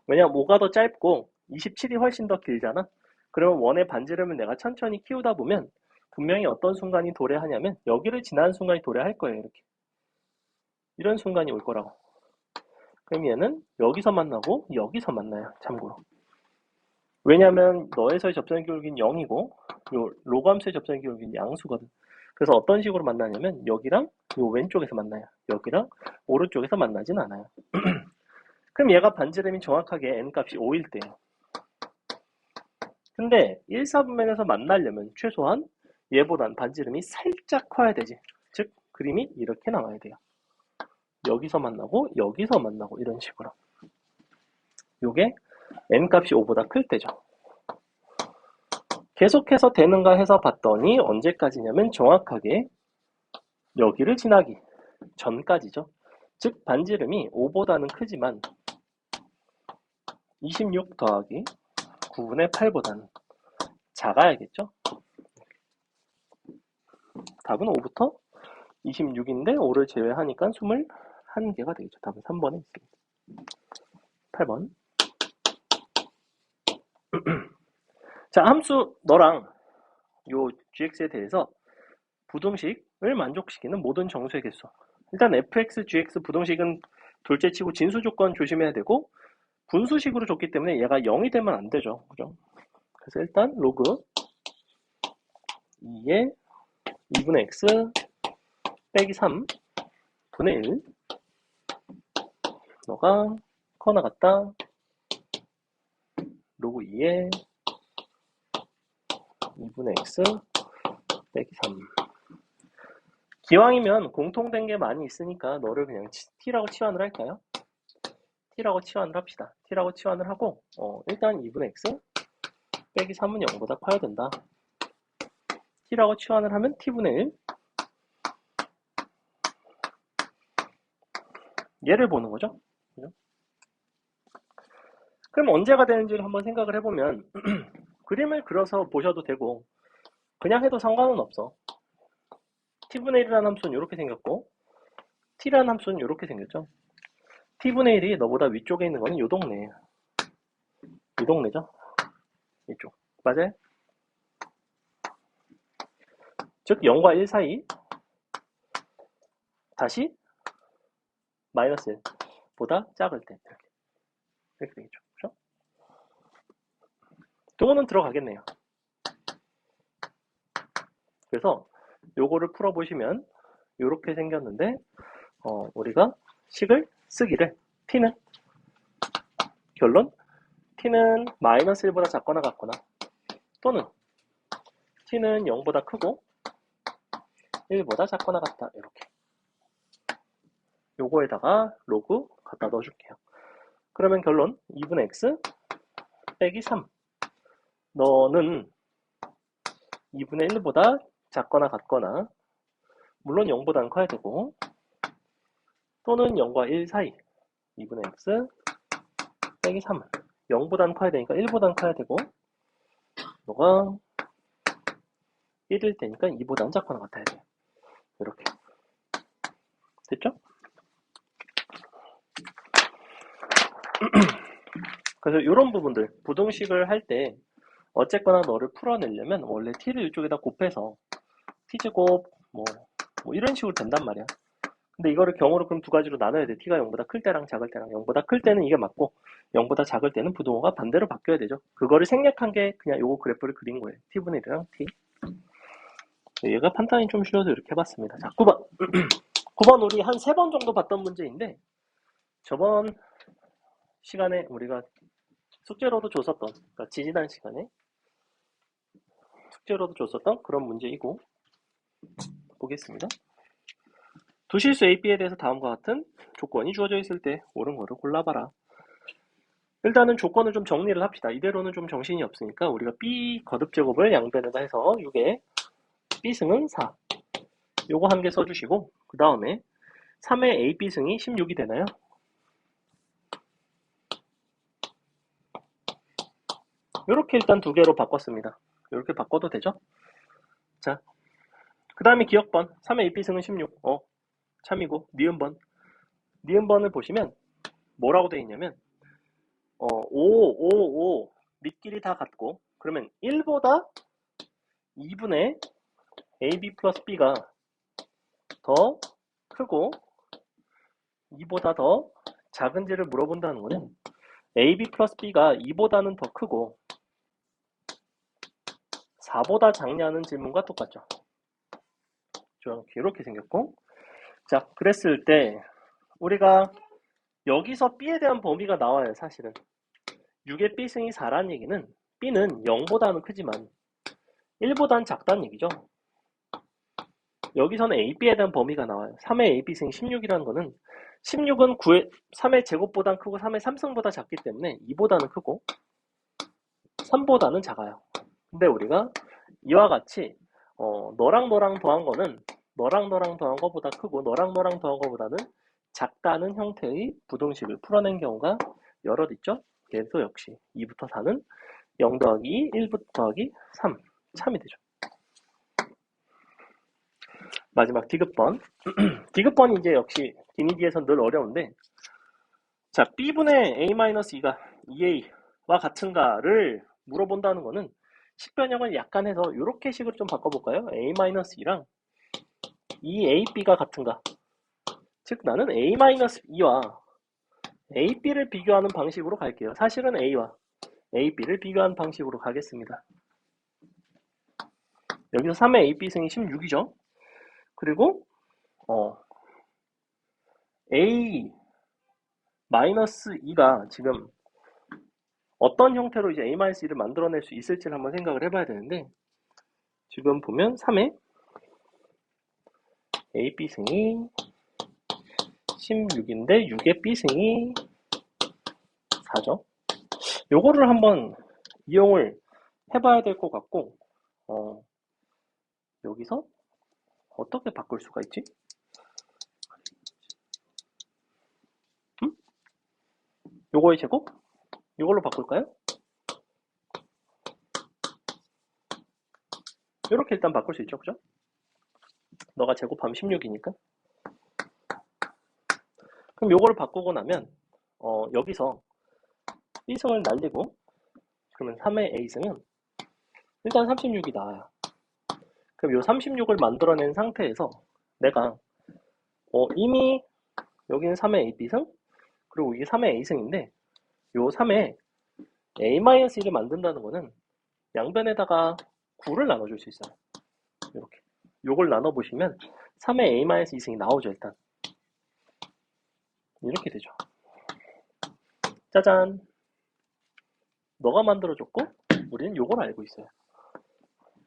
왜냐면 5가 더 짧고 27이 훨씬 더 길잖아. 그러면 1의 반지름을 내가 천천히 키우다 보면 분명히 어떤 순간이 도래하냐면 여기를 지나는 순간이 도래할 거예요. 이렇게 이런 순간이 올 거라고. 그럼 얘는 여기서 만나고 여기서 만나요. 참고로. 왜냐면 너에서의 접선의 기울기는 0이고 요 로그함수의 접선의 기울기는 양수거든. 그래서 어떤 식으로 만나냐면 여기랑 요 왼쪽에서 만나요. 여기랑 오른쪽에서 만나진 않아요. 그럼 얘가 반지름이 정확하게 n값이 5일 때예요. 근데 1, 4분면에서 만나려면 최소한 얘보단 반지름이 살짝 커야 되지. 즉 그림이 이렇게 나와야 돼요. 여기서 만나고 여기서 만나고 이런 식으로. 요게 n값이 5보다 클 때죠. 계속해서 되는가 해서 봤더니 언제까지냐면 정확하게 여기를 지나기 전까지죠. 즉 반지름이 5보다는 크지만 26 더하기 9분의 8보다는 작아야겠죠? 답은 5부터 26인데 5를 제외하니까 21개가 되겠죠. 답은 3번에 있습니다. 8번. 자, 함수 너랑 요 gx에 대해서 부등식을 만족시키는 모든 정수의 개수. 일단 fx, gx 부등식은 둘째치고 진수 조건 조심해야 되고 분수식으로 줬기 때문에 얘가 0이 되면 안 되죠. 그죠? 그래서 일단 로그 2에 2분의 x 빼기 3 분의 1 너가 커 나갔다 로그 2에 2분의 x 빼기 3 기왕이면 공통된 게 많이 있으니까 너를 그냥 t라고 치환을 할까요? t라고 치환을 합시다. t라고 치환을 하고 일단 2분의 x 빼기 3은 0보다 커야 된다. t라고 치환을 하면 t분의 1 얘를 보는 거죠. 그럼 언제가 되는지를 한번 생각을 해보면 그림을 그려서 보셔도 되고 그냥 해도 상관은 없어. t분의 1이라는 함수는 이렇게 생겼고 t라는 함수는 이렇게 생겼죠. t분의 1이 너보다 위쪽에 있는 거는 이 동네. 이 동네죠. 이쪽. 맞아요? 즉 0과 1 사이 다시 마이너스 1보다 작을 때 이렇게 되겠죠. 그렇죠? 요거는 들어가겠네요. 그래서 요거를 풀어보시면 이렇게 생겼는데 우리가 식을 쓰기를 t는 결론 t는 마이너스 1보다 작거나 같거나 또는 t는 0보다 크고 1보다 작거나 같다 이렇게 요거에다가 로그 갖다 넣어줄게요. 그러면 결론 2분의 x 빼기 3 너는 2분의 1보다 작거나 같거나 물론 0보다는 커야 되고 또는 0과 1 사이 2분의 x 빼기 3 0보다는 커야 되니까 1보다는 커야 되고 너가 1일 때니까 2보다는 작거나 같아야 돼요. 이렇게 됐죠? 그래서 이런 부분들 부등식을 할 때 어쨌거나 너를 풀어내려면 원래 t를 이쪽에다 곱해서 t제곱 뭐 이런 식으로 된단 말이야. 근데 이거를 경우로 그럼 두 가지로 나눠야 돼. t가 0보다 클 때랑 작을 때랑 0보다 클 때는 이게 맞고 0보다 작을 때는 부등호가 반대로 바뀌어야 되죠. 그거를 생략한 게 그냥 요거 그래프를 그린 거예요. t분의 1이랑 t. 얘가 판단이 좀 쉬워서 이렇게 해봤습니다. 자, 9번. 9번 우리 한 3번 정도 봤던 문제인데 저번 시간에 우리가 숙제로도 줬었던 그러니까 지지난 시간에 숙제로도 줬었던 그런 문제이고 보겠습니다. 두 실수 A, B에 대해서 다음과 같은 조건이 주어져 있을 때 옳은 거를 골라봐라. 일단은 조건을 좀 정리를 합시다. 이대로는 좀 정신이 없으니까 우리가 B 거듭제곱을 양변에다 해서 6에 B승은 4 요거 한 개 써주시고 그 다음에 3의 A, B승이 16이 되나요? 이렇게 일단 두 개로 바꿨습니다. 이렇게 바꿔도 되죠? 자, 그 다음에 기억번 3의 A, B승은 16 참이고 니은번을 보시면 뭐라고 되어 있냐면 5 밑길이 다 같고 그러면 1보다 2분의 AB 플러스 B가 더 크고 2보다 더 작은지를 물어본다는 거는 AB 플러스 B가 2보다는 더 크고 4보다 작냐는 질문과 똑같죠. 이렇게 생겼고 자 그랬을 때 우리가 여기서 B에 대한 범위가 나와요. 사실은 6의 B승이 4라는 얘기는 B는 0보다는 크지만 1보다는 작다는 얘기죠. 여기서는 A, B에 대한 범위가 나와요. 3의 A, B승이 16이라는 거는 16은 3의 제곱보다는 크고 3의 3승보다 작기 때문에 2보다는 크고 3보다는 작아요. 근데 우리가 이와 같이 너랑 너랑 더한 거는 너랑 너랑 더한 거보다 크고 너랑 너랑 더한 거보다는 작다는 형태의 부등식을 풀어낸 경우가 여럿 있죠. 얘도 역시 2부터 4는 0 더하기 2, 1부터 더하기 3 참이 되죠. 마지막 디귿번. 디귿번이 이제 역시 기니디에선 늘 어려운데, 자, b분의 a-2가 2a와 같은가를 물어본다는 거는 식변형을 약간 해서 이렇게 식으로 좀 바꿔볼까요? a-2랑 2ab가 같은가? 즉 나는 a-2와 ab를 비교하는 방식으로 갈게요. 사실은 a와 ab를 비교하는 방식으로 가겠습니다. 여기서 3의 ab 승이 16이죠. 그리고 a-2가 지금 어떤 형태로 이제 a-2를 만들어낼 수 있을지를 한번 생각을 해봐야 되는데, 지금 보면 3의 ab승이 16인데 6의 b승이 4죠. 요거를 한번 이용을 해봐야 될 것 같고, 여기서 어떻게 바꿀 수가 있지? 요거의 제곱? 이걸로 바꿀까요? 이렇게 일단 바꿀 수 있죠, 그죠? 너가 제곱하면 16이니까. 그럼 요거를 바꾸고 나면 여기서 b승을 날리고, 그러면 3의 a승은 일단 36이 나와요. 그럼 요 36을 만들어낸 상태에서 내가 이미 여기는 3의 ab승, 그리고 이게 3의 a승인데, 요 3의 a-1을 만든다는 거는 양변에다가 9를 나눠줄 수 있어요. 이렇게. 요걸 나눠보시면 3의 a-2승이 나오죠, 일단. 이렇게 되죠. 짜잔. 너가 만들어줬고, 우리는 요걸 알고 있어요.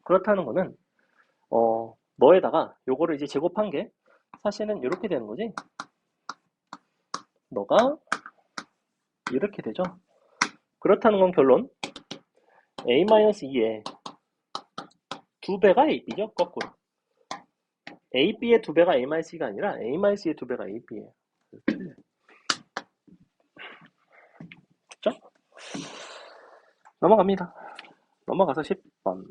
그렇다는 거는, 너에다가 요거를 이제 제곱한 게 사실은 이렇게 되는 거지. 너가 이렇게 되죠. 그렇다는 건 결론 a-2의 2배가 ab죠. 거꾸로. ab의 2배가 a-2가 아니라 a-2의 2배가 ab예요. 됐죠? 넘어갑니다. 넘어가서 10번.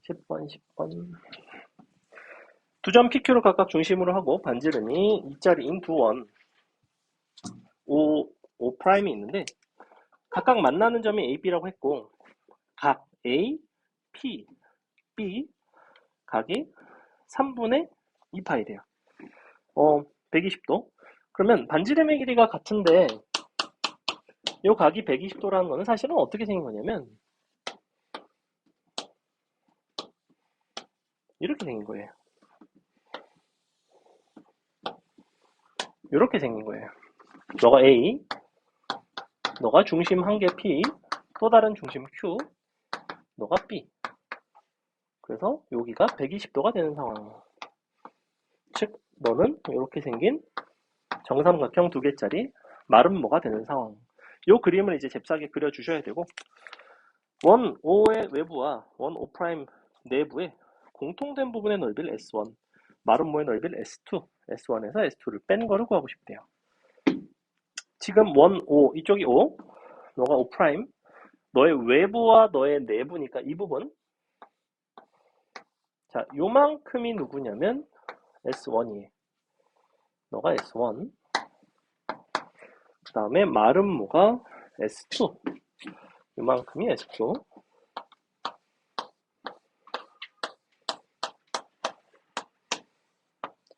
10번. 두 점 PQ를 각각 중심으로 하고 반지름이 2짜리인 두 원, O'이 있는데 각각 만나는 점이 AB라고 했고, 각 A, P, B 각이 3분의 2파이 돼요. 120도. 그러면 반지름의 길이가 같은데 이 각이 120도라는 거는 사실은 어떻게 생긴 거냐면 이렇게 생긴 거예요. 이렇게 생긴 거예요. 너가 A, 너가 중심 한 개 P, 또 다른 중심 Q, 너가 B. 그래서 여기가 120도가 되는 상황. 즉 너는 이렇게 생긴 정삼각형 두 개짜리 마름모가 되는 상황. 이 그림을 이제 잽싸게 그려주셔야 되고, 원 O의 외부와 원 O' 내부의 공통된 부분의 넓이를 S1, 마름모의 넓이를 S2, S1에서 S2를 뺀 거를 구하고 싶대요. 지금 원 O, 이쪽이 O, 너가 O', 너의 외부와 너의 내부니까 이 부분. 자, 요만큼이 누구냐면 S1이에요. 너가 S1. 그 다음에 마름모가 S2. 요만큼이 S2.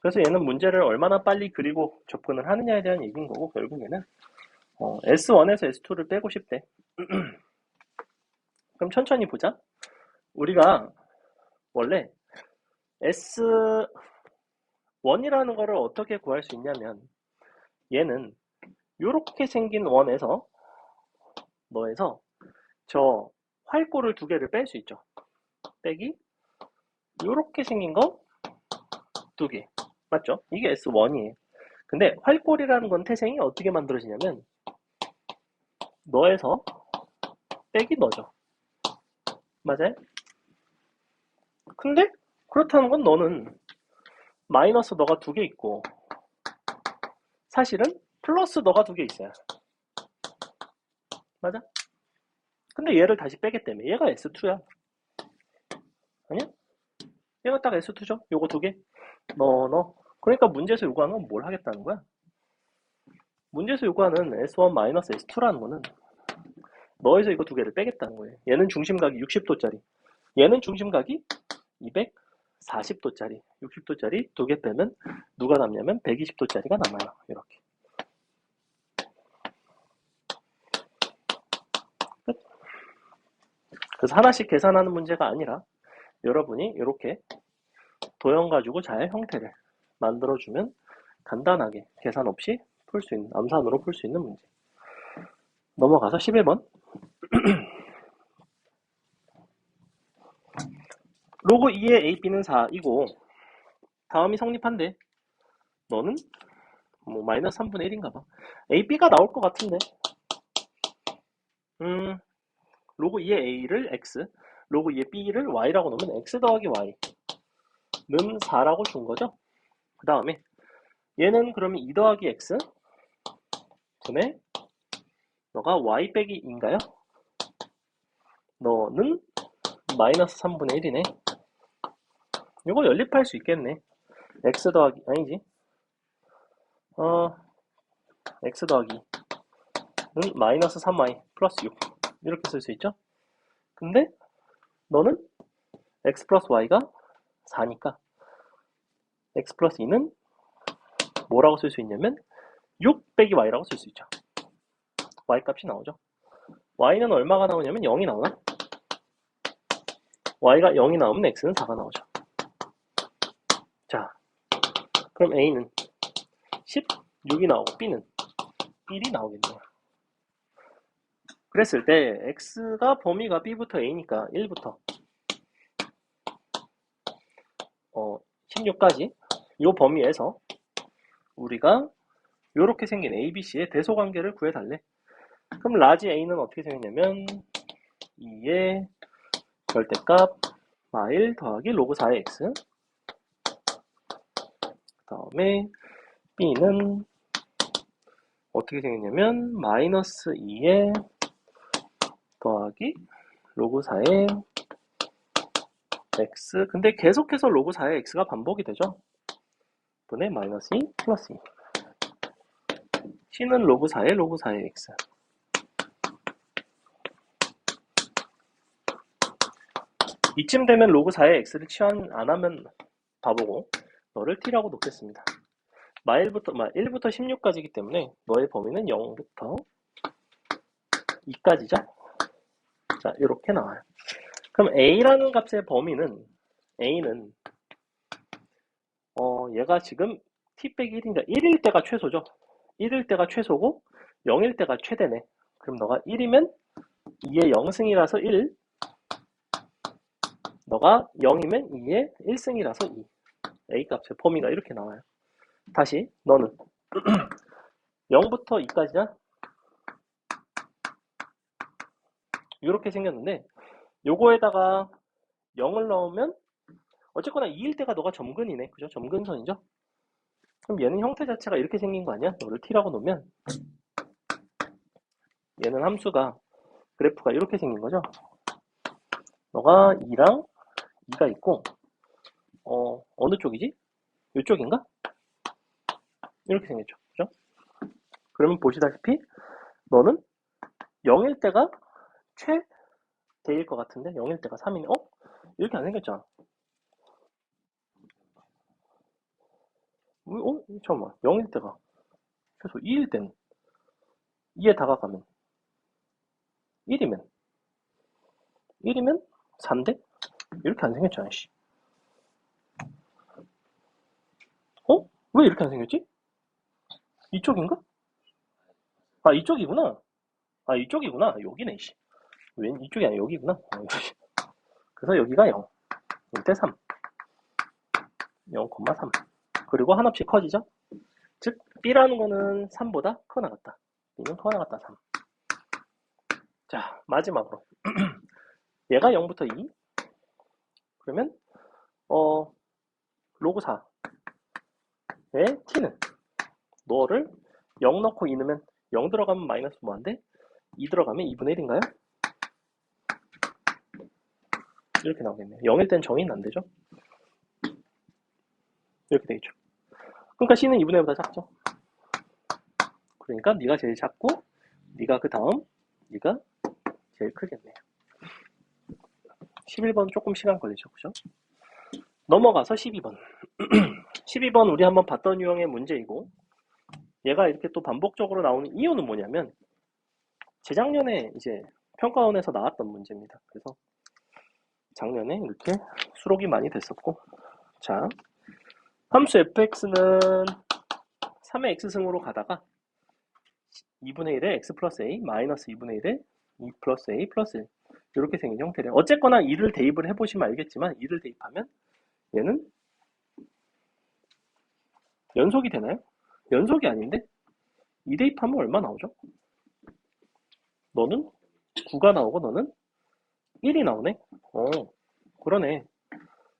그래서 얘는 문제를 얼마나 빨리 그리고 접근을 하느냐에 대한 얘기인 거고, 결국에는 S1에서 S2를 빼고 싶대. 그럼 천천히 보자. 우리가 원래 S1이라는 거를 어떻게 구할 수 있냐면, 얘는 이렇게 생긴 원에서 너에서 저 활골을 두 개를 뺄 수 있죠. 빼기 이렇게 생긴 거 두 개. 맞죠? 이게 S1이에요. 근데 활골이라는 건 태생이 어떻게 만들어지냐면 너에서 빼기 너죠. 맞아요? 근데 그렇다는 건 너는 마이너스 너가 두 개 있고 사실은 플러스 너가 두 개 있어요. 맞아? 근데 얘를 다시 빼겠다며. 얘가 S2야. 아니야? 얘가 딱 S2죠? 요거 두 개. 너. 그러니까 문제에서 요구하는 건 뭘 하겠다는 거야? 문제에서 요구하는 S1-S2라는 거는 너에서 이거 두 개를 빼겠다는 거예요. 얘는 중심각이 60도짜리. 얘는 중심각이 240도짜리. 60도짜리 두 개 빼면 누가 남냐면 120도짜리가 남아요. 이렇게. 끝. 그래서 하나씩 계산하는 문제가 아니라 여러분이 이렇게 도형 가지고 잘 형태를 만들어주면 간단하게 계산 없이 풀 수 있는, 암산으로 풀 수 있는 문제. 넘어가서 11번. 로그 2의 AB는 4이고 다음이 성립한데 너는 뭐 마이너스 3분의 1인가 봐. AB가 나올 것 같은데 로그 2의 A를 X, 로그 2의 B를 Y라고 놓으면 X 더하기 Y는 4라고 준 거죠. 그 다음에 얘는 그러면 2 더하기 X 분의 너가 Y 빼기 2인가요? 너는 마이너스 3분의 1이네. 이거 연립할 수 있겠네. X 더하기 아니지. X 더하기는 마이너스 3Y 플러스 6 이렇게 쓸 수 있죠. 근데 너는 X 플러스 Y가 4니까 X 플러스 2는 뭐라고 쓸 수 있냐면 6 빼기 Y라고 쓸 수 있죠. Y 값이 나오죠. Y는 얼마가 나오냐면 0이 나오나? Y가 0이 나오면 X는 4가 나오죠. 자, 그럼 A는 16이 나오고 B는 1이 나오겠네요. 그랬을 때 X가 범위가 B부터 A니까 1부터 16까지 이 범위에서 우리가 이렇게 생긴 ABC의 대소관계를 구해달래. 그럼 라지 A는 어떻게 생겼냐면 2의 절대값 마일 더하기 로그 4의 X 그 다음에 B는 어떻게 생겼냐면 마이너스 2의 더하기 로그 4의 X 근데 계속해서 로그 4의 X가 반복이 되죠. 분의 마이너스 2 플러스 2 C는 로그 4의 로그 4의 X 이쯤 되면 로그 4의 X를 치환 안 하면 바보고 너를 T라고 놓겠습니다. 1부터 16까지이기 때문에 너의 범위는 0부터 2까지죠. 자, 이렇게 나와요. 그럼 A라는 값의 범위는 A는 얘가 지금 T 빼기 1이니까 1일 때가 최소죠. 1일 때가 최소고 0일 때가 최대네. 그럼 너가 1이면 2의 0승이라서 1 너가 0이면 2의 1승이라서 2 A 값의 범위가 이렇게 나와요. 다시 너는 0부터 2까지냐? 이렇게 생겼는데 요거에다가 0을 넣으면 어쨌거나 2일 때가 너가 점근이네. 그죠? 점근선이죠? 그럼 얘는 형태 자체가 이렇게 생긴 거 아니야? 너를 T라고 놓으면 얘는 함수가 그래프가 이렇게 생긴 거죠? 너가 2랑 2가 있고 어느 쪽이지? 이쪽인가? 이렇게 생겼죠. 그죠? 그러면 보시다시피 너는 0일 때가 최대일 것 같은데 0일 때가 3이네. 이렇게 안 생겼잖아. 잠깐만. 0일 때가 최소 2일 때는 2에 다가가면 1이면 4인데? 이렇게 안 생겼잖아. 씨. 왜 이렇게 안 생겼지? 이쪽인가? 이쪽이구나. 이쪽이구나. 여기네. 씨. 웬 이쪽이 아니라 여기구나. 그래서 여기가 0. 1대 3. 0,3. 그리고 한없이 커지죠? 즉 B라는 거는 3보다 커 나갔다. B는 커 나갔다 3. 자, 마지막으로 얘가 0부터 2. 그러면 로그 4의 T는 너를 0 넣고 2 넣으면 0 들어가면 마이너스 뭐한데? 2 들어가면 2분의 1인가요? 이렇게 나오겠네요. 0일 땐 정의는 안 되죠? 이렇게 되겠죠. 그러니까 C는 2분의 1보다 작죠. 그러니까 네가 제일 작고 네가 그 다음 네가 제일 크겠네요. 11번 조금 시간 걸리죠. 그죠? 넘어가서 12번. 12번 우리 한번 봤던 유형의 문제이고 얘가 이렇게 또 반복적으로 나오는 이유는 뭐냐면 재작년에 이제 평가원에서 나왔던 문제입니다. 그래서 작년에 이렇게 수록이 많이 됐었고 자 함수 fx는 3의 x승으로 가다가 2분의 1에 x 플러스 a 마이너스 2분의 1에 2 플러스 a 플러스 1 이렇게 생긴 형태래요. 어쨌거나 2를 대입을 해보시면 알겠지만 2를 대입하면 얘는 연속이 되나요? 연속이 아닌데 2 대입하면 얼마 나오죠? 너는 9가 나오고 너는 1이 나오네? 그러네.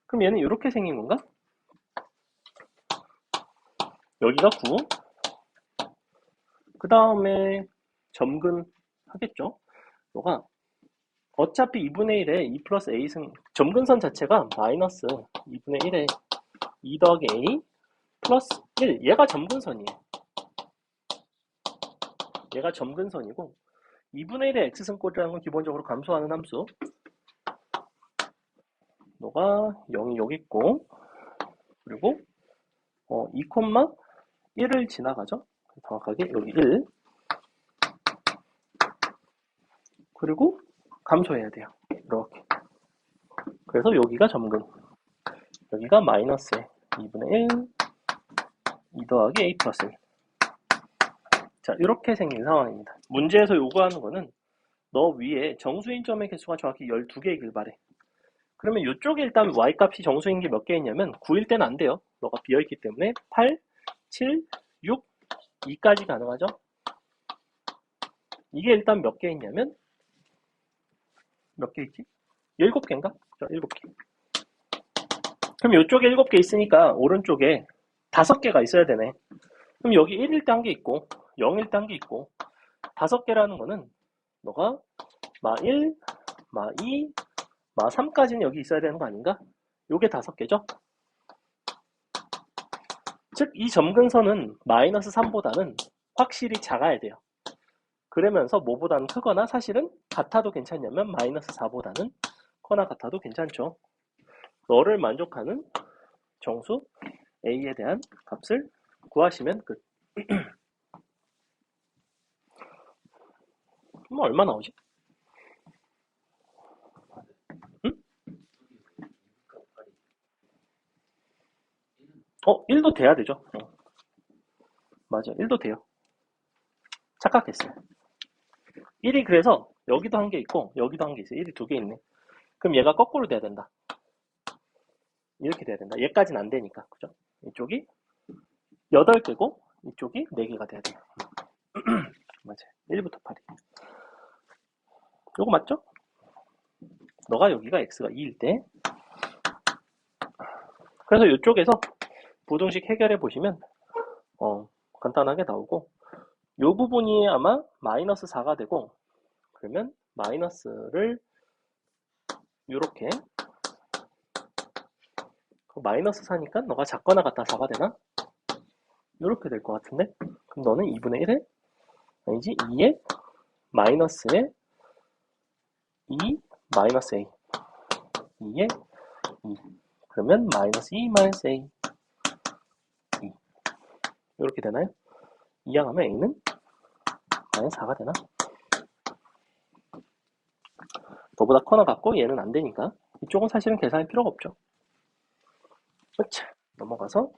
그럼 얘는 이렇게 생긴 건가? 여기가 9, 그 다음에 점근 하겠죠? 너가 어차피 2분의 1에 2 플러스 a승 점근선 자체가 마이너스 2분의 1에 2 더하기 a 플러스 1 얘가 점근선이에요. 얘가 점근선이고 2분의 1의 x승꼴이라는 건 기본적으로 감소하는 함수 너가 0이 여기 있고 그리고 2,1을 지나가죠. 정확하게 여기 1 그리고 감소해야 돼요. 이렇게 그래서 여기가 점근 여기가 마이너스 2분의 1 2 더하기 a 플러스 1 자 이렇게 생긴 상황입니다. 문제에서 요구하는 거는 너 위에 정수인 점의 개수가 정확히 12개이길 바래. 그러면 이쪽에 일단 y값이 정수인 게 몇 개있냐면 9일 때는 안 돼요. 너가 비어있기 때문에 8, 7, 6, 2까지 가능하죠. 이게 일단 몇 개 있냐면 몇 개 있지? 7개인가? 7개. 그럼 이쪽에 7개 있으니까 오른쪽에 5개가 있어야 되네. 그럼 여기 1일 때 한 개 있고 0일 때 한 개 있고 5개라는 거는 너가 마 1, 마 2, 마 3까지는 여기 있어야 되는 거 아닌가? 요게 5개죠? 즉 이 점근선은 마이너스 3보다는 확실히 작아야 돼요. 그러면서 뭐보다는 크거나 사실은 같아도 괜찮냐면 마이너스 4보다는 커나 같아도 괜찮죠. 너를 만족하는 정수 a에 대한 값을 구하시면 끝. 그럼 얼마 나오지? 응? 1도 돼야 되죠. 맞아 1도 돼요. 착각했어요. 1이 그래서 여기도 한 개 있고 여기도 한 개 있어요. 1이 2개 있네. 그럼 얘가 거꾸로 돼야 된다. 이렇게 돼야 된다. 얘까지는 안 되니까. 그죠? 이쪽이 8개고 이쪽이 4개가 돼야 돼요. 맞아요. 1부터 8이. 요거 맞죠? 너가 여기가 x가 2일 때 그래서 이쪽에서 부등식 해결해 보시면 간단하게 나오고 요 부분이 아마 마이너스 4가 되고 그러면 마이너스를 요렇게 마이너스 4니까 너가 작거나 같다 4가 되나? 요렇게 될 것 같은데 그럼 너는 2분의 1에 아니지 2에 마이너스에 2 마이너스 a 2에 2 그러면 마이너스 2 마이너스 a 2 이렇게 되나요? 이항하면 a는 마이너스 4가 되나? 너보다 커나 같고 얘는 안 되니까 이쪽은 사실은 계산할 필요가 없죠. 자, 넘어가서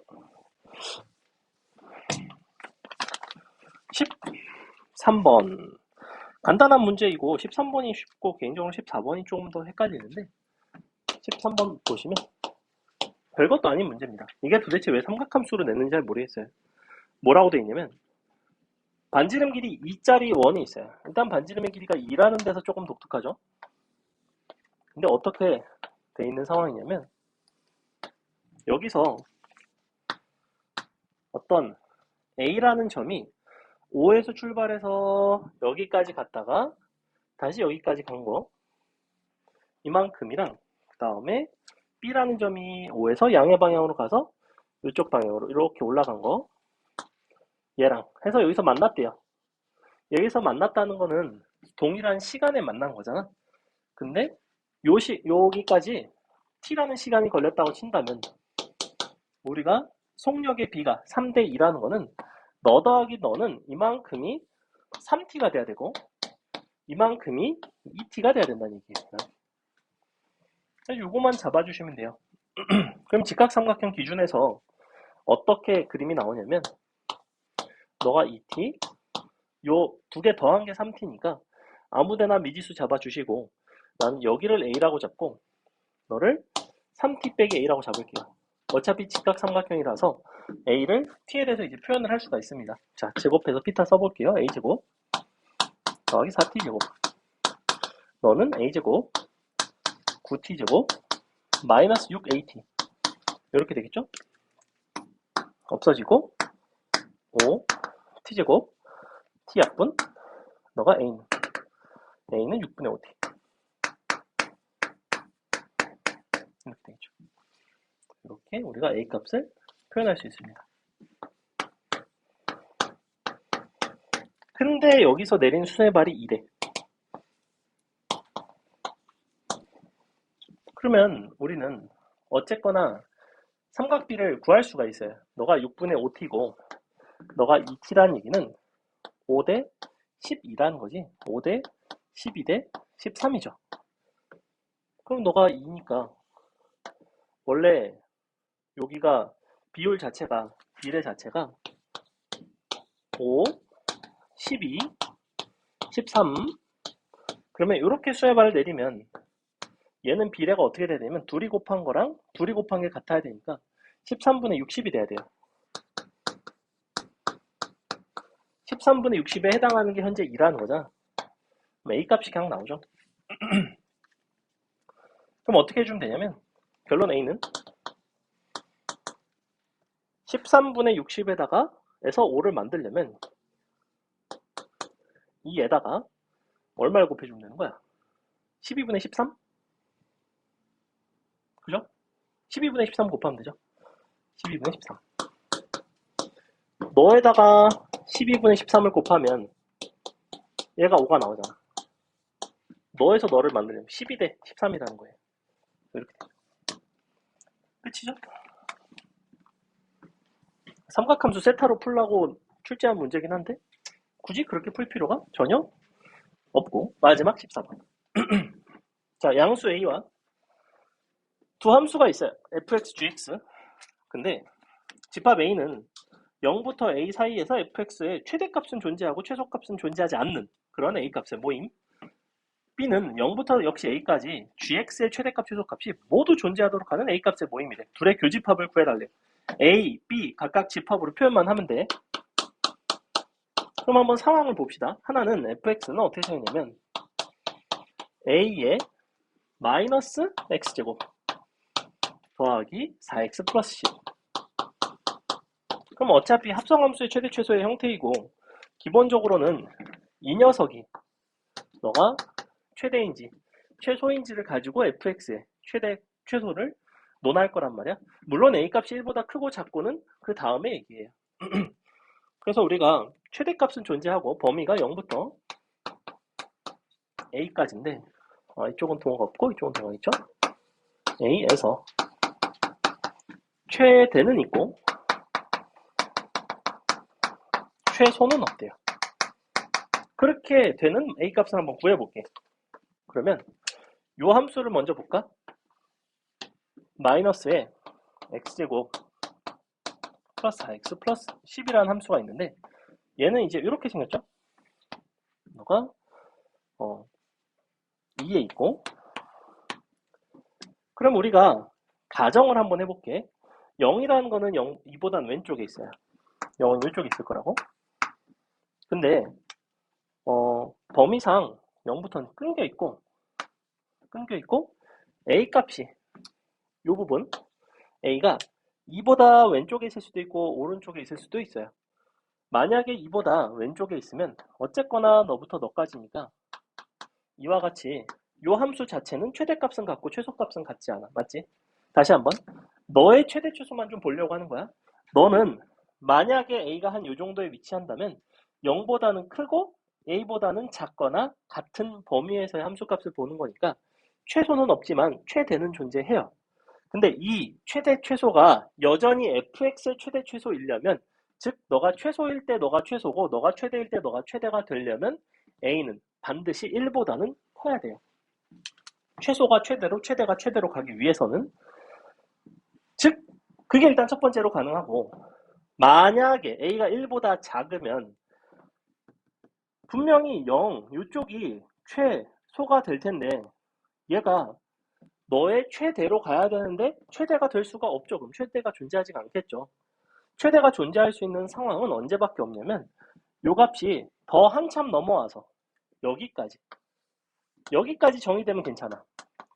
13번 간단한 문제이고 13번이 쉽고 개인적으로 14번이 조금 더 헷갈리는데 13번 보시면 별것도 아닌 문제입니다. 이게 도대체 왜 삼각함수로 냈는지 잘 모르겠어요. 뭐라고 돼 있냐면 반지름 길이 2짜리 원이 있어요. 일단 반지름의 길이가 2라는 데서 조금 독특하죠. 근데 어떻게 돼 있는 상황이냐면 여기서 어떤 A라는 점이 O에서 출발해서 여기까지 갔다가 다시 여기까지 간 거 이만큼이랑 그 다음에 B라는 점이 O에서 양의 방향으로 가서 이쪽 방향으로 이렇게 올라간 거 얘랑 해서 여기서 만났대요. 여기서 만났다는 거는 동일한 시간에 만난 거잖아. 근데 여기까지 t라는 시간이 걸렸다고 친다면 우리가 속력의 B가 3대 2라는 거는 너 더하기 너는 이만큼이 3t가 돼야 되고 이만큼이 2t가 돼야 된다는 얘기예요. 요거만 잡아주시면 돼요. 그럼 직각삼각형 기준에서 어떻게 그림이 나오냐면 너가 2t 요 두 개 더한 게 3t니까 아무데나 미지수 잡아주시고 나는 여기를 a라고 잡고 너를 3t 빼기 a라고 잡을게요. 어차피 직각삼각형이라서 a를 t에 대해서 이제 표현을 할 수가 있습니다. 자, 제곱해서 피타 써볼게요. a제곱 더하기 4t제곱 너는 a제곱 9t제곱 마이너스 6at 이렇게 되겠죠? 없어지고 5 t제곱 t약분 너가 a는 6분의 5t 이렇게 되겠죠. 이렇게 우리가 a 값을 표현할 수 있습니다. 근데 여기서 내린 수의 발이 2래. 그러면 우리는 어쨌거나 삼각비를 구할 수가 있어요. 너가 6분의 5t고 너가 2t라는 얘기는 5대 12라는 거지. 5대 12대 13이죠. 그럼 너가 2니까 원래 여기가 비율 자체가 비례 자체가 5, 12, 13 그러면 이렇게 수의 발을 내리면 얘는 비례가 어떻게 돼야 되냐면 둘이 곱한 거랑 둘이 곱한 게 같아야 되니까 13분의 60이 돼야 돼요. 13분의 60에 해당하는 게 현재 2라는 거잖아. 그럼 A 값이 그냥 나오죠. 그럼 어떻게 해주면 되냐면 결론 A는 13분의 60에다가 에서 5를 만들려면 이에다가 얼마를 곱해주면 되는 거야? 12분의 13? 그죠? 12분의 13 곱하면 되죠. 12분의 13 너에다가 12분의 13을 곱하면 얘가 5가 나오잖아. 너에서 너를 만들려면 12대 13이라는 거예요. 이렇게 끝이죠? 삼각함수 세타로 풀라고 출제한 문제긴 한데 굳이 그렇게 풀 필요가 전혀 없고 마지막 14번 자, 양수 a와 두 함수가 있어요. fx, gx 근데 집합 a는 0부터 a 사이에서 fx의 최대값은 존재하고 최소값은 존재하지 않는 그런 a값의 모임 b는 0부터 역시 a까지 gx의 최대값, 최소값이 모두 존재하도록 하는 a값의 모임이래. 둘의 교집합을 구해달래. a, b 각각 집합으로 표현만 하면 돼. 그럼 한번 상황을 봅시다. 하나는 fx는 어떻게 생겼냐면 a의 마이너스 x제곱 더하기 4x 플러스 10 그럼 어차피 합성함수의 최대 최소의 형태이고 기본적으로는 이 녀석이 너가 최대인지 최소인지를 가지고 fx의 최대 최소를 논할 거란 말이야. 물론 a값이 1보다 크고 작고는 그 다음에 얘기해요. 그래서 우리가 최대값은 존재하고 범위가 0부터 a까지인데 이쪽은 동호가 없고 이쪽은 동호가 있죠. a에서 최대는 있고 최소는 없대요. 그렇게 되는 a값을 한번 구해볼게. 그러면 이 함수를 먼저 볼까? 마이너스에 x제곱 플러스 4x 플러스 10이라는 함수가 있는데 얘는 이제 이렇게 생겼죠? 너가 2에 있고 그럼 우리가 가정을 한번 해볼게. 0이라는 거는 2보다는 왼쪽에 있어요. 0은 이쪽에 있을 거라고. 근데 범위상 0부터는 끊겨 있고 a 값이 이 부분 a가 2보다 왼쪽에 있을 수도 있고 오른쪽에 있을 수도 있어요. 만약에 2보다 왼쪽에 있으면 어쨌거나 너부터 너까지니까 이와 같이 요 함수 자체는 최대값은 같고 최소값은 같지 않아. 맞지? 다시 한번. 너의 최대 최소만 좀 보려고 하는 거야. 너는 만약에 A가 한 요 정도에 위치한다면 0보다는 크고 A보다는 작거나 같은 범위에서의 함수값을 보는 거니까 최소는 없지만 최대는 존재해요. 근데 이 최대 최소가 여전히 fx의 최대 최소이려면, 즉 너가 최소일 때 너가 최소고 너가 최대일 때 너가 최대가 되려면 a는 반드시 1보다는 커야 돼요. 최소가 최대로 최대가 최대로 가기 위해서는. 즉 그게 일단 첫 번째로 가능하고, 만약에 a가 1보다 작으면 분명히 0 이쪽이 최소가 될 텐데 얘가 너의 최대로 가야 되는데 최대가 될 수가 없죠. 그럼 최대가 존재하지가 않겠죠. 최대가 존재할 수 있는 상황은 언제밖에 없냐면 요 값이 더 한참 넘어와서 여기까지 정의되면 괜찮아.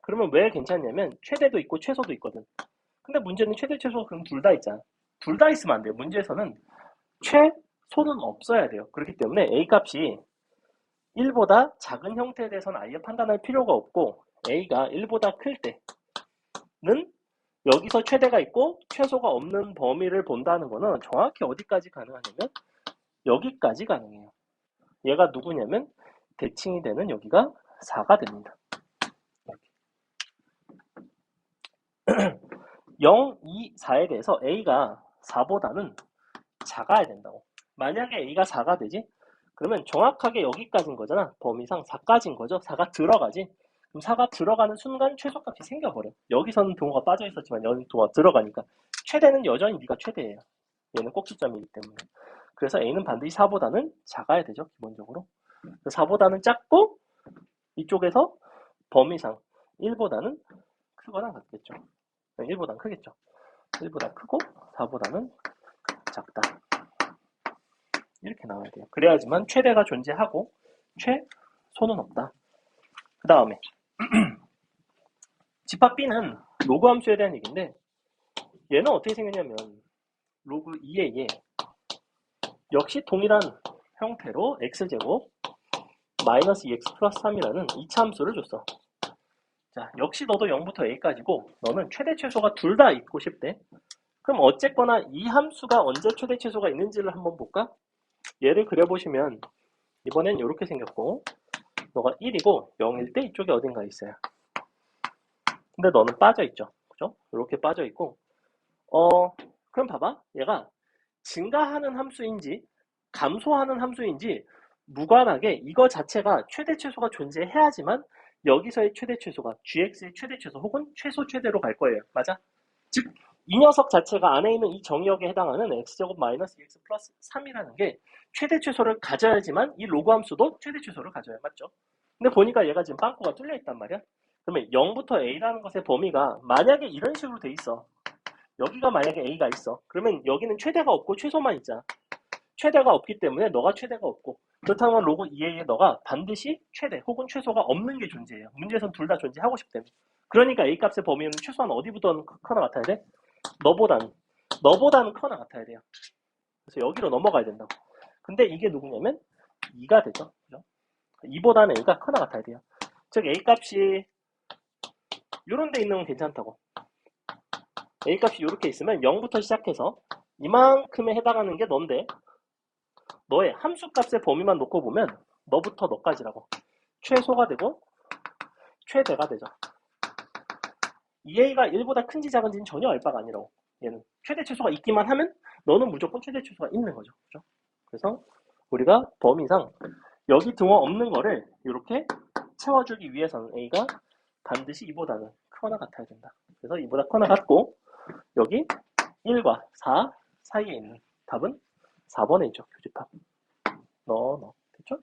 그러면 왜 괜찮냐면 최대도 있고 최소도 있거든. 근데 문제는 최대 최소가 그럼 둘 다 있잖아. 둘 다 있으면 안 돼요. 문제에서는 최소는 없어야 돼요. 그렇기 때문에 a 값이 1보다 작은 형태에 대해서는 아예 판단할 필요가 없고, a가 1보다 클 때는 여기서 최대가 있고 최소가 없는 범위를 본다는 거는 정확히 어디까지 가능하냐면 여기까지 가능해요. 얘가 누구냐면 대칭이 되는 여기가 4가 됩니다. 0, 2, 4에 대해서 a가 4보다는 작아야 된다고. 만약에 a가 4가 되지? 그러면 정확하게 여기까지인 거잖아. 범위상 4까지인 거죠. 4가 들어가지. 그럼 4가 들어가는 순간 최소값이 생겨버려. 여기서는 동호가 빠져 있었지만 여기 동호가 들어가니까 최대는 여전히 네가 최대예요. 얘는 꼭지점이기 때문에. 그래서 a는 반드시 4보다는 작아야 되죠. 기본적으로. 4보다는 작고 이쪽에서 범위상 1보다는 크거나 같겠죠. 1보다는 크겠죠. 1보다 크고 4보다는 작다. 이렇게 나와야 돼요. 그래야지만 최대가 존재하고 최소는 없다. 그 다음에 집합 B는 로그 함수에 대한 얘기인데, 얘는 어떻게 생겼냐면 로그 2의 2 역시 동일한 형태로 x제곱 마이너스 2x 플러스 3이라는 2차 함수를 줬어. 자, 역시 너도 0부터 a까지고 너는 최대 최소가 둘 다 있고 싶대. 그럼 어쨌거나 이 함수가 언제 최대 최소가 있는지를 한번 볼까? 얘를 그려보시면 이번엔 이렇게 생겼고, 너가 1이고 0일 때 이쪽에 어딘가 있어요. 근데 너는 빠져있죠. 그죠? 이렇게 빠져있고, 그럼 봐봐. 얘가 증가하는 함수인지 감소하는 함수인지 무관하게 이거 자체가 최대 최소가 존재해야지만 여기서의 최대 최소가 gx의 최대 최소 혹은 최소 최대로 갈 거예요. 맞아? 즉 이 녀석 자체가 안에 있는 이 정의역에 해당하는 x제곱 마이너스 2x 플러스 3이라는 게 최대 최소를 가져야지만 이 로그 함수도 최대 최소를 가져야. 맞죠? 근데 보니까 얘가 지금 빵꾸가 뚫려 있단 말이야. 그러면 0부터 a라는 것의 범위가 만약에 이런 식으로 돼 있어. 여기가 만약에 a가 있어. 그러면 여기는 최대가 없고 최소만 있잖아. 최대가 없기 때문에 너가 최대가 없고, 그렇다면 로그 2a에 너가 반드시 최대 혹은 최소가 없는 게 존재해요. 문제에선 둘 다 존재하고 싶다면. 그러니까 a 값의 범위는 최소한 어디부터 커나 같아야 돼? 너보다는 커나 같아야 돼요. 그래서 여기로 넘어가야 된다고. 근데 이게 누구냐면 2가 되죠. 그죠? 2보다는 a가 커나 같아야 돼요. 즉 a 값이 이런 데 있는 건 괜찮다고. a 값이 이렇게 있으면 0부터 시작해서 이만큼에 해당하는 게 넌데, 너의 함수 값의 범위만 놓고 보면 너부터 너까지라고. 최소가 되고 최대가 되죠. 2a가 1보다 큰지 작은지는 전혀 알 바가 아니라고. 얘는 최대 최소가 있기만 하면 너는 무조건 최대 최소가 있는 거죠. 그죠? 그래서 우리가 범위상 여기 등호 없는 거를 이렇게 채워주기 위해서는 a가 반드시 2보다는 크거나 같아야 된다. 그래서 2보다 크거나 같고, 여기 1과 4 사이에 있는 답은 4번에 있죠. 교집합. 됐죠?